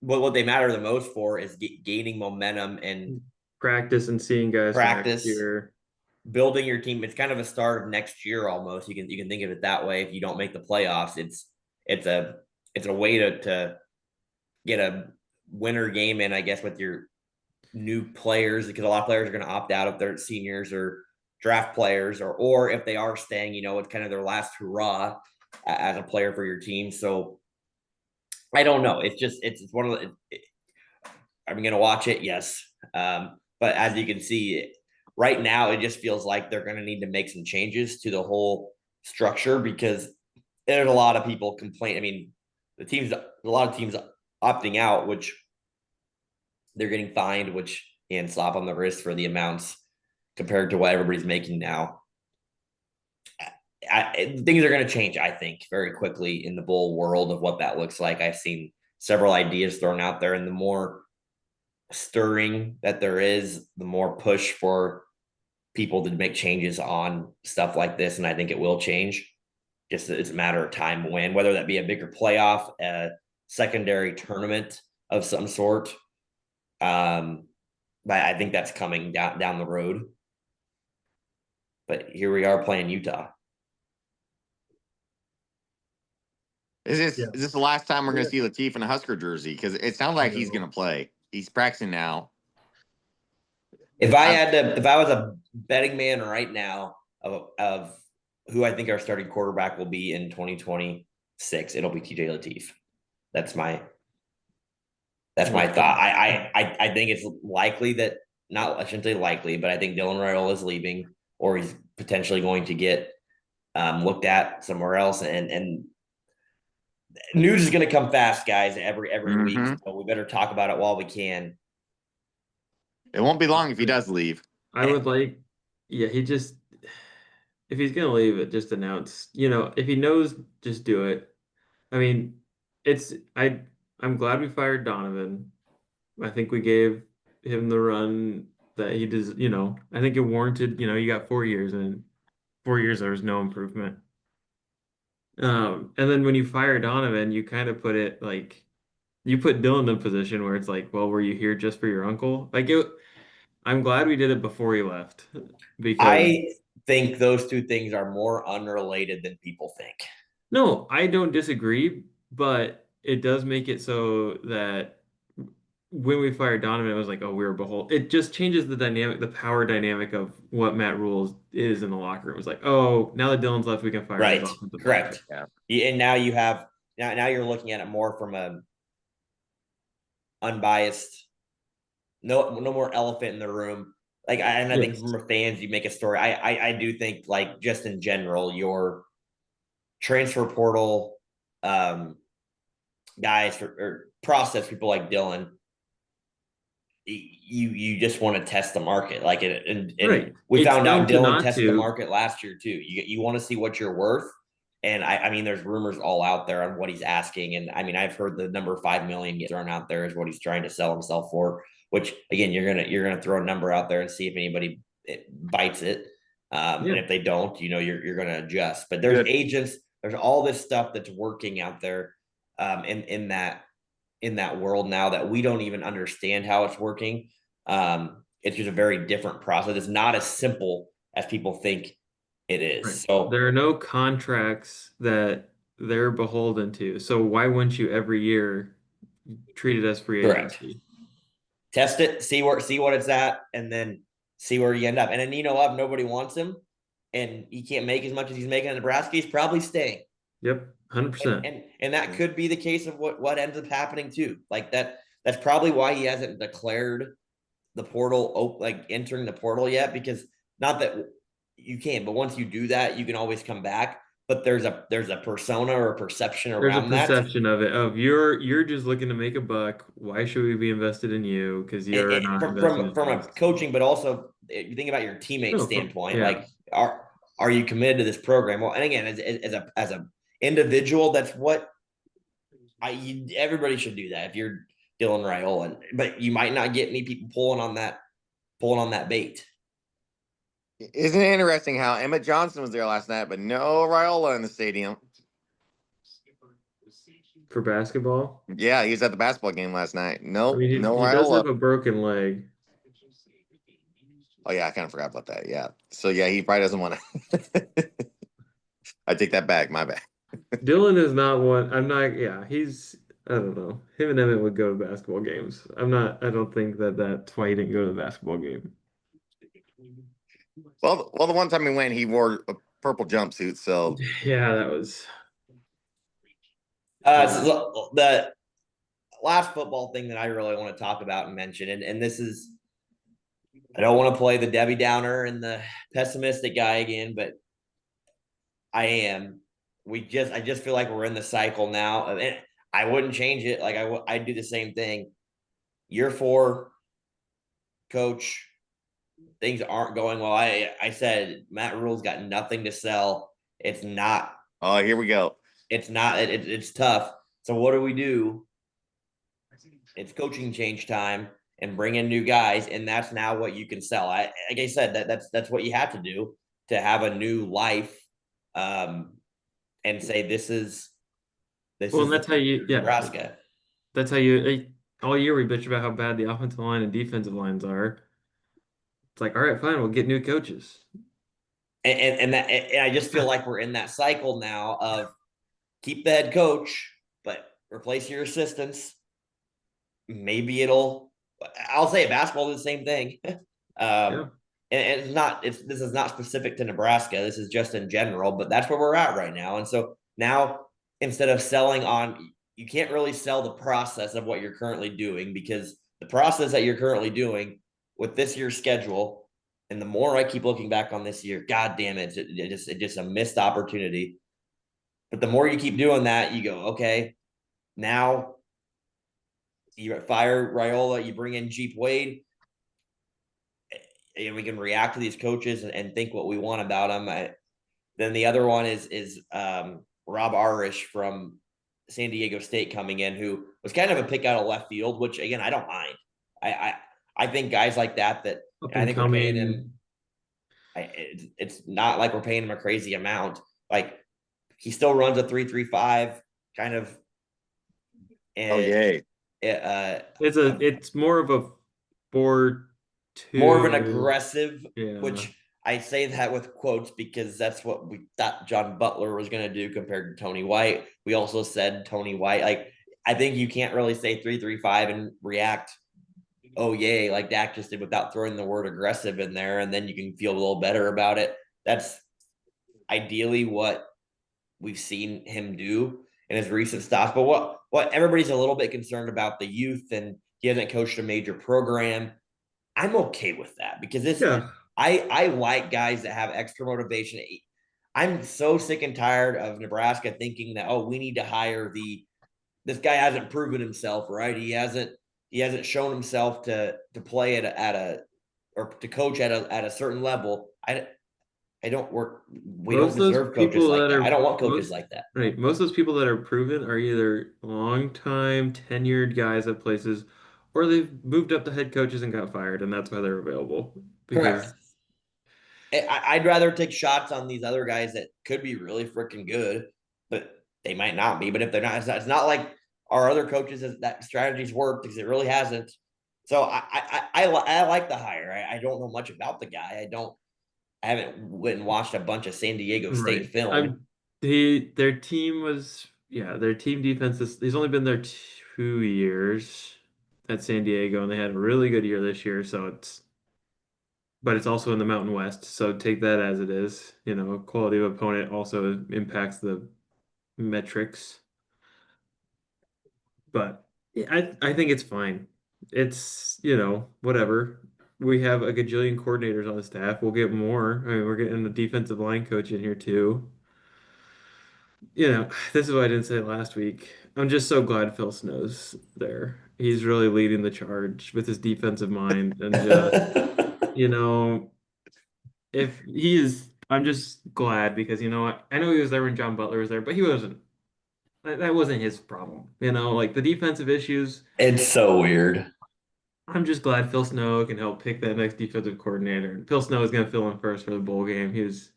What they matter the most for is gaining momentum and practice and seeing guys practice, next year. Building your team. It's kind of a start of next year almost. You can think of it that way. If you don't make the playoffs, it's a way to get a winner game in, I guess, with your new players, because a lot of players are going to opt out if they're seniors or draft players, or if they are staying, it's kind of their last hurrah as a player for your team. So I don't know. It's one of the. Are we going to watch it? Yes. But as you can see, right now it just feels like they're going to need to make some changes to the whole structure, because there's a lot of people complain. I mean, a lot of teams opting out, which they're getting fined, and slap on the wrist for the amounts compared to what everybody's making now. Things are going to change, I think, very quickly in the bowl world of what that looks like. I've seen several ideas thrown out there, and the more stirring that there is, the more push for people to make changes on stuff like this. And I think it will change. Just it's a matter of time when, whether that be a bigger playoff, a secondary tournament of some sort. But I think that's coming down the road. But here we are playing Utah. Is this the last time we're going to see Latif in a Husker jersey? Because it sounds like he's going to play. He's practicing now. If I was a betting man right now of who I think our starting quarterback will be in 2026, it'll be TJ Latif. That's my thought. I think it's likely that, I shouldn't say likely, but I think Dylan Riddle is leaving, or he's potentially going to get looked at somewhere else. And news is going to come fast, guys, every week. So we better talk about it while we can. It won't be long if he does leave. I would like, if he's gonna leave it, just announce. If he knows, just do it. I mean, I'm glad we fired Donovan. I think we gave him the run that he does. I think it warranted. You got 4 years, and 4 years there was no improvement. And then when you fire Donovan, you kind of put it like you put Dylan in a position where it's like, well, were you here just for your uncle? I'm glad we did it before he left, because I think those two things are more unrelated than people think. No, I don't disagree, but it does make it so that when we fired Donovan, it was like, oh, we were behold. It just changes the dynamic, the power dynamic of what Matt Rules is in the locker room. It was like, oh, now that Dylan's left, we can fire his offensive correct. coordinator. Yeah. And now you have now you're looking at it more from a unbiased, no more elephant in the room. Like, and I think Yes. from fans, you make a story. I do think, like, just in general, your transfer portal guys or process people like Dylan, you just want to test the market, like it, and Right. we It's found dumb out to Dylan not tested the to. market last year too. You want to see what you're worth, and I mean, there's rumors all out there on what he's asking, and I mean, I've heard the number 5 million get thrown out there is what he's trying to sell himself for. Which, again, you're gonna throw a number out there and see if anybody bites it, Yeah. and if they don't, you're gonna adjust. But there's Good. agents, there's all this stuff that's working out there, in that world now that we don't even understand how it's working. It's just a very different process. It's not as simple as people think it Right. is. So There are no contracts that they're beholden to. So why wouldn't you every year treat it as free correct. agency? Test it, see what it's at, and then see where you end up. And then if nobody wants him and he can't make as much as he's making in Nebraska, he's probably staying. Yep, And 100%. and that could be the case of what ends up happening too. Like that's probably why he hasn't declared the portal, like entering the portal yet, because not that you can, but once you do that, you can always come back. But there's a persona or a perception There's a around that. perception of it of you're just looking to make a buck. Why should we be invested in you? Because you're not From invested from in a us. coaching, but also you think about your teammate No, standpoint. yeah. Like, are you committed to this program? Well, and again, as a individual, that's what everybody should do that if you're Dylan Raiola, but you might not get any people pulling on that bait. Isn't it interesting how Emmett Johnson was there last night, but no Raiola in the stadium? For basketball. Yeah, he was at the basketball game last night. I Nope, mean, no he does Raiola. have a broken leg. Oh yeah, I kind of forgot about that. Yeah, so yeah, he probably doesn't want to. I take that back. My bad. Dylan is not one. I'm not. Yeah, he's. I don't know. Him and Emmett would go to basketball games. I'm not. I don't think that's why he didn't go to the basketball game. Well, the one time he went, he wore a purple jumpsuit. So Yeah, that was. So the last football thing that I really want to talk about and mention, and this is, I don't want to play the Debbie Downer and the pessimistic guy again, but I am. I just feel like we're in the cycle now, and I wouldn't change it. Like I'd do the same thing. Year 4, coach, things aren't going well. I said Matt Rule's got nothing to sell. It's not. oh, here we go. It's not. It's tough. So what do? It's coaching change time and bring in new guys, and that's now what you can sell. Like I said, that's what you have to do to have a new life, and say this Well, and is the that's how you. future of Yeah, Nebraska. that's how you. All year we bitch about how bad the offensive line and defensive lines are. It's like, all right, fine, we'll get new coaches. And I just feel like we're in that cycle now of keep the head coach, but replace your assistants. Maybe I'll say basketball is the same thing. Yeah. And this is not specific to Nebraska. This is just in general, but that's where we're at right now. And so now, instead of selling on, you can't really sell the process of what you're currently doing, because the process that you're currently doing with this year's schedule, and the more I keep looking back on this year, God damn it, it's just a missed opportunity. But the more you keep doing that, you go, okay, now you fire Raiola, you bring in Jeep Wade, and we can react to these coaches and think what we want about them. Then the other one is Rob Arish from San Diego State coming in, who was kind of a pick out of left field, which, again, I don't mind. I think guys like that Up I and think we're paying him. coming. It's not like we're paying him a crazy amount. Like, he still runs a 3.35 kind of. Oh And yay! It's more of a 4-2. more of an aggressive, Yeah. which I say that with quotes because that's what we thought John Butler was going to do compared to Tony White. We also said Tony White. Like, I think you can't really say 3.35 and react, oh yay, like Dak just did, without throwing the word aggressive in there, and then you can feel a little better about it. That's ideally what we've seen him do in his recent stops. But what everybody's a little bit concerned about, the youth and He hasn't coached a major program. I'm okay with that because Yeah. I like guys that have extra motivation. I'm so sick and tired of Nebraska thinking that, oh, we need to hire this guy hasn't proven himself, right? He hasn't shown himself to play at a or to coach at a certain level. I don't work. We don't Most of those deserve coaches people like that that. I are don't want coaches most like that. right, most of those people that are proven are either long time tenured guys at places, or they've moved up to head coaches and got fired, and that's why they're available. Correct. Because I'd rather take shots on these other guys that could be really freaking good, but they might not be. But if they're not, it's not like our other coaches that strategies worked because it really hasn't. So I like the hire. I don't know much about the guy. I haven't went and watched a bunch of San Diego State right, film. I'm their team was their team defense is he's only been there 2 years at San Diego, and they had a really good year this year. So it's also in the Mountain West, so take that as it is. Quality of opponent also impacts the metrics. But yeah, I think it's fine. It's, whatever. We have a gajillion coordinators on the staff. We'll get more. I mean, we're getting the defensive line coach in here too. This is what I didn't say last week. I'm just so glad Phil Snow's there. He's really leading the charge with his defensive mind and just, you know, if he is, I'm just glad because you know what? I know he was there when John Butler was there, but he wasn't. That wasn't his problem. Like the defensive issues. It's so weird. I'm just glad Phil Snow can help pick that next defensive coordinator. And Phil Snow is going to fill in first for the bowl game. He's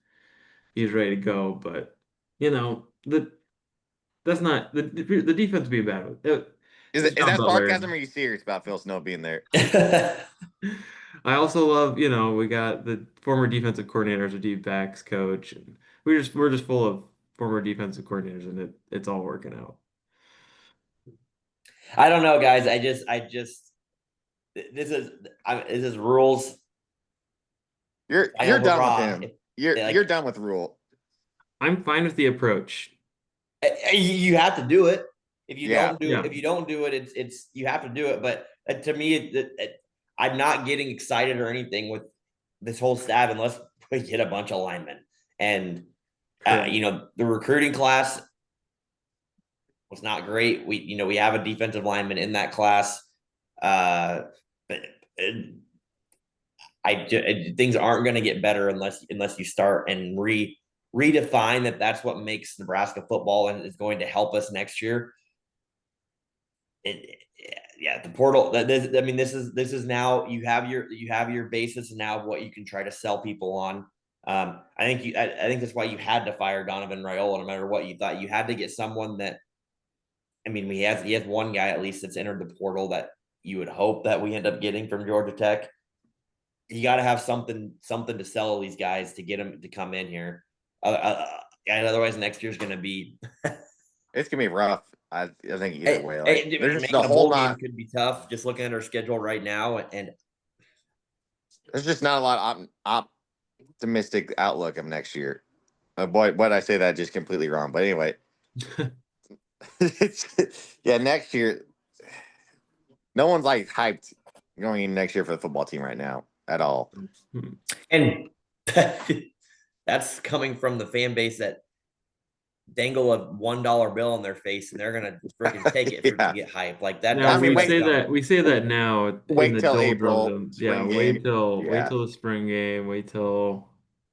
ready to go, but the that's not the defense being bad. It's Is John that Butler. sarcasm or are you serious about Phil Snow being there? I also love, we got the former defensive coordinators, a deep backs coach, and we're just full of former defensive coordinators, and it's all working out. I don't know, guys. I just this is rules. You're done with Raw. him. Like You're done with Rule. I'm fine with the approach. you have to do it. Yeah. If you don't do it, it's you have to do it. But to me, I'm not getting excited or anything with this whole staff unless we get a bunch of linemen. And Correct. the recruiting class was not great. We have a defensive lineman in that class, but things aren't going to get better unless you start and redefine that's what makes Nebraska football and is going to help us next year. Yeah, the portal. This is now you have your basis now of what you can try to sell people on. I think that's why you had to fire Donovan Raiola, no matter what you thought. You had to get someone that. I mean, he has one guy at least that's entered the portal that you would hope that we end up getting from Georgia Tech. You got to have something to sell these guys to get them to come in here. And otherwise, next year's going to be. It's gonna be rough. I think either way. Like there's just Making a a whole bowl game lot. could be tough. Just looking at our schedule right now, and There's just not a lot of optimistic outlook of next year. Boy, what I say that just completely wrong. But anyway, yeah, next year, no one's like hyped going in next year for the football team right now at all. and that's coming from the fan base that dangle a $1 bill in their face and they're gonna freaking take it Yeah. to get hype like that. Now I mean, we say that now in wait the till doldrums April and spring wait game. till Yeah. the spring game, wait till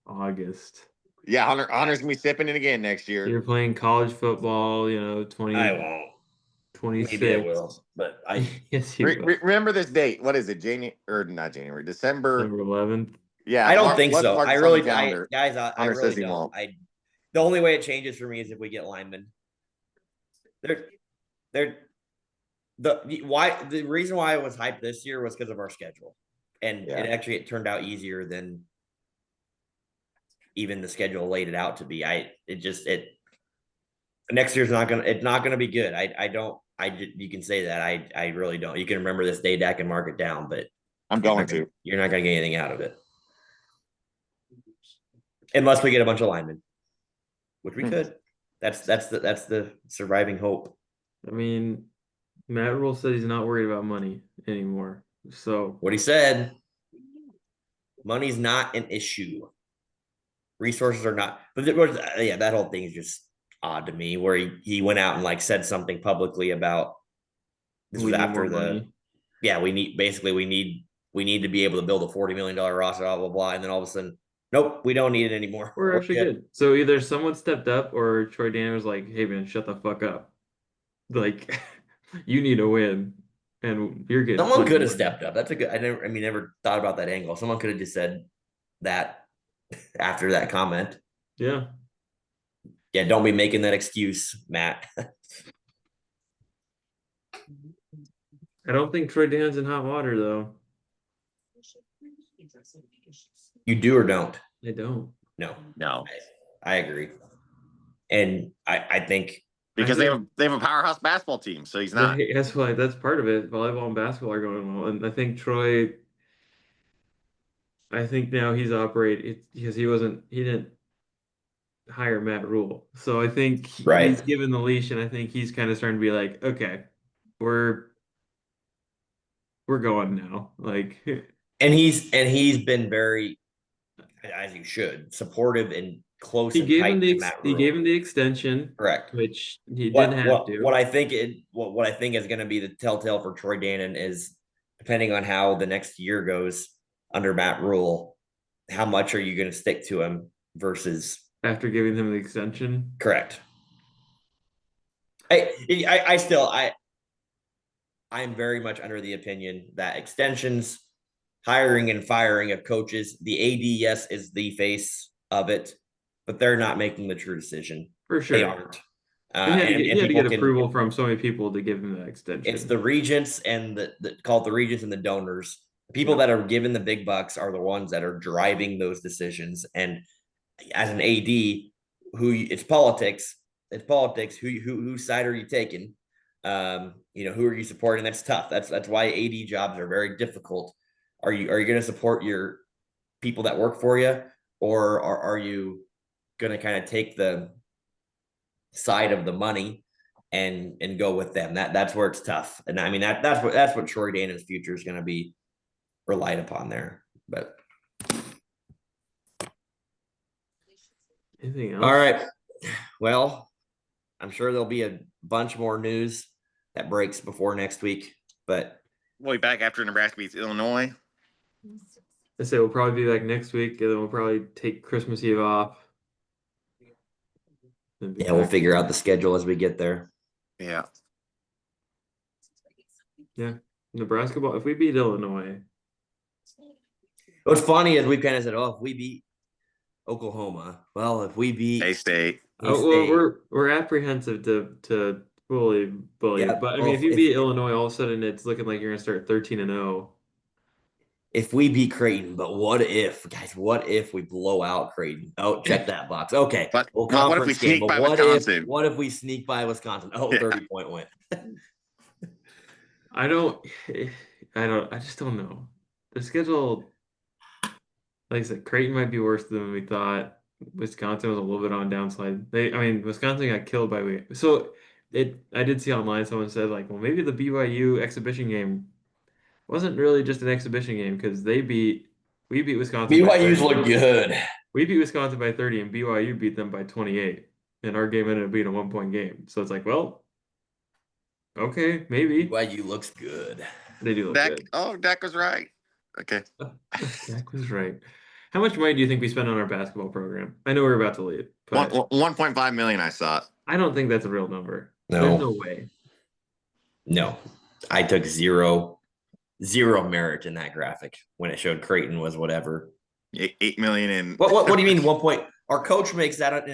August. Yeah, Hunter's gonna be sipping it again next year. You're playing college football, I won't. Maybe I 2026. will, but I Yes, you will. Remember this date. What is it? January or not January? December. December 11th. Yeah, I don't think let's so. mark I this on the really, calendar. guys, I Hunter really says he don't. won't. The only way it changes for me is if we get linemen. They're the reason why I was hyped this year was because of our schedule, and Yeah. it turned out easier than even the schedule laid it out to be. Next year's not gonna be good. You can say that. I really don't. You can remember this day, Dak, and mark it down, but I'm going to. you're not gonna get anything out of it unless we get a bunch of linemen, which we could. That's the surviving hope. I mean, Matt Rule said he's not worried about money anymore. So What he said, money's not an issue. Resources are not. But yeah, that whole thing is just odd to me. Where he went out and like said something publicly about this was we need more after the money. yeah we need to be able to build a $40 million roster, blah blah blah, and then all of a sudden, nope, we don't need it anymore. We're We're actually good. good. So either someone stepped up or Troy Daniels was like, hey man, shut the fuck up. Like you need to win and you're getting Someone plenty could of have money. stepped up. That's a good. Never thought about that angle. Someone could have just said that after that comment. Yeah. Yeah, don't be making that excuse, Matt. I don't think Troy Dan's in hot water though. You do or don't? I don't. No, No, I agree, and I think because they have a powerhouse basketball team, so he's not. That's why that's part of it. Volleyball and basketball are going well, and I think Troy. I think now he's operating because he didn't hire Matt Rule, so I think he's right. given the leash, and I think he's kind of starting to be like, okay, we're we're going now. Like And he's been very, as you should, supportive and close and tight to Matt he gave Rule. him the extension, Correct. which he didn't What have what what to I think what I think is going to be the telltale for Troy Dannon is, depending on how the next year goes under Matt Rule, how much are you going to stick to him versus after giving him the extension. correct. I still I'm very much under the opinion that extensions, hiring and firing of coaches, the AD, yes, is the face of it, but they're not making the true decision. For They sure. aren't. And And he had to people get can, approval from so many people to give him that it's extension. the regents and call it the regents and the donors. The people Yep. that are given the big bucks are the ones that are driving those decisions. And as an AD, it's politics. It's politics. Whose side are you taking? Who are you supporting? That's tough. That's why AD jobs are very difficult. Are you going to support your people that work for you, or are you going to kind of take the side of the money and go with them? That's where it's tough. And I mean that's what Troy Daniels' future is going to be relied upon there. But Anything all else? right, well, I'm sure there'll be a bunch more news that breaks before next week. But We'll be back after Nebraska beats Illinois. I say we'll probably be back next week, and then we'll probably take Christmas Eve off. Then be yeah, we'll back. figure out the schedule as we get there. Yeah. Yeah, Nebraska ball. If we beat Illinois, What's funny is we've kind of said, oh, if we beat Oklahoma, well, if we beat A-State. oh well, State, we're apprehensive to fully bully. yeah. But I mean, if Well, you if beat Illinois, all of a sudden it's looking like you're gonna start 13-0. if we beat Creighton, but what if, guys? What if we blow out Creighton? Oh, check that box. Okay, But well, what if we conference game, sneak but by what if Wisconsin? what if we sneak by Wisconsin? Oh, Yeah. 30-point win. I don't, I just don't know. The schedule, like I said, Creighton might be worse than we thought. Wisconsin was a little bit on downslide. I mean, Wisconsin got killed by so I did see online someone said like, well, maybe the BYU exhibition game wasn't really just an exhibition game because we beat Wisconsin by BYU's 30. look good. We beat Wisconsin by 30 and BYU beat them by 28. And our game ended up being a 1-point game. So it's like, well, okay, maybe. BYU looks good. They do look good. Dak was right. Okay. Dak was right. How much money do you think we spend on our basketball program? I know we're about to leave, but 1.5 million, I saw. I don't think that's a real number. There's No, no way. no, I took zero merit in that graphic when it showed Creighton was whatever. 8 million in. What do you mean 1 point? Our coach makes that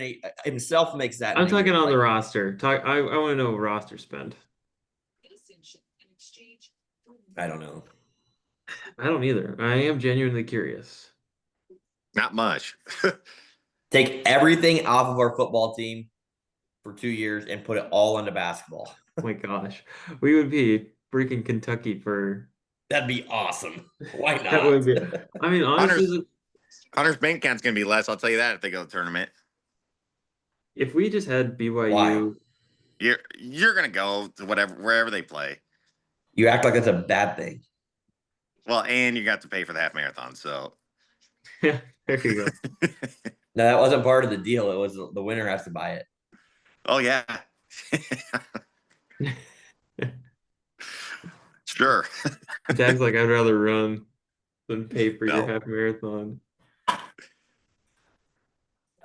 himself makes that. I'm talking on the roster. I want to know what roster spend. I don't know. I don't either. I am genuinely curious. Not much. Take everything off of our football team for 2 years and put it all into basketball. Oh my gosh. We would be freaking Kentucky for That'd be awesome. Why not? that would be. I mean, honestly, Hunter's bank account's gonna be less. I'll tell you that if they go to the tournament. if we just had BYU, Why? You're gonna go to wherever they play. You act like it's a bad thing. Well, and you got to pay for the half marathon. So Yeah, there you go. No, that wasn't part of the deal. It was the winner has to buy it. oh yeah, sure. Jack's like, I'd rather run than pay for your No, half marathon.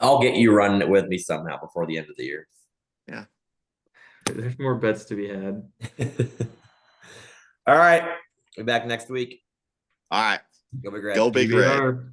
I'll get you running it with me somehow before the end of the year. yeah. There's more bets to be had. All right. Be back next week. All right, Go Big Red. go Big Red. PBR.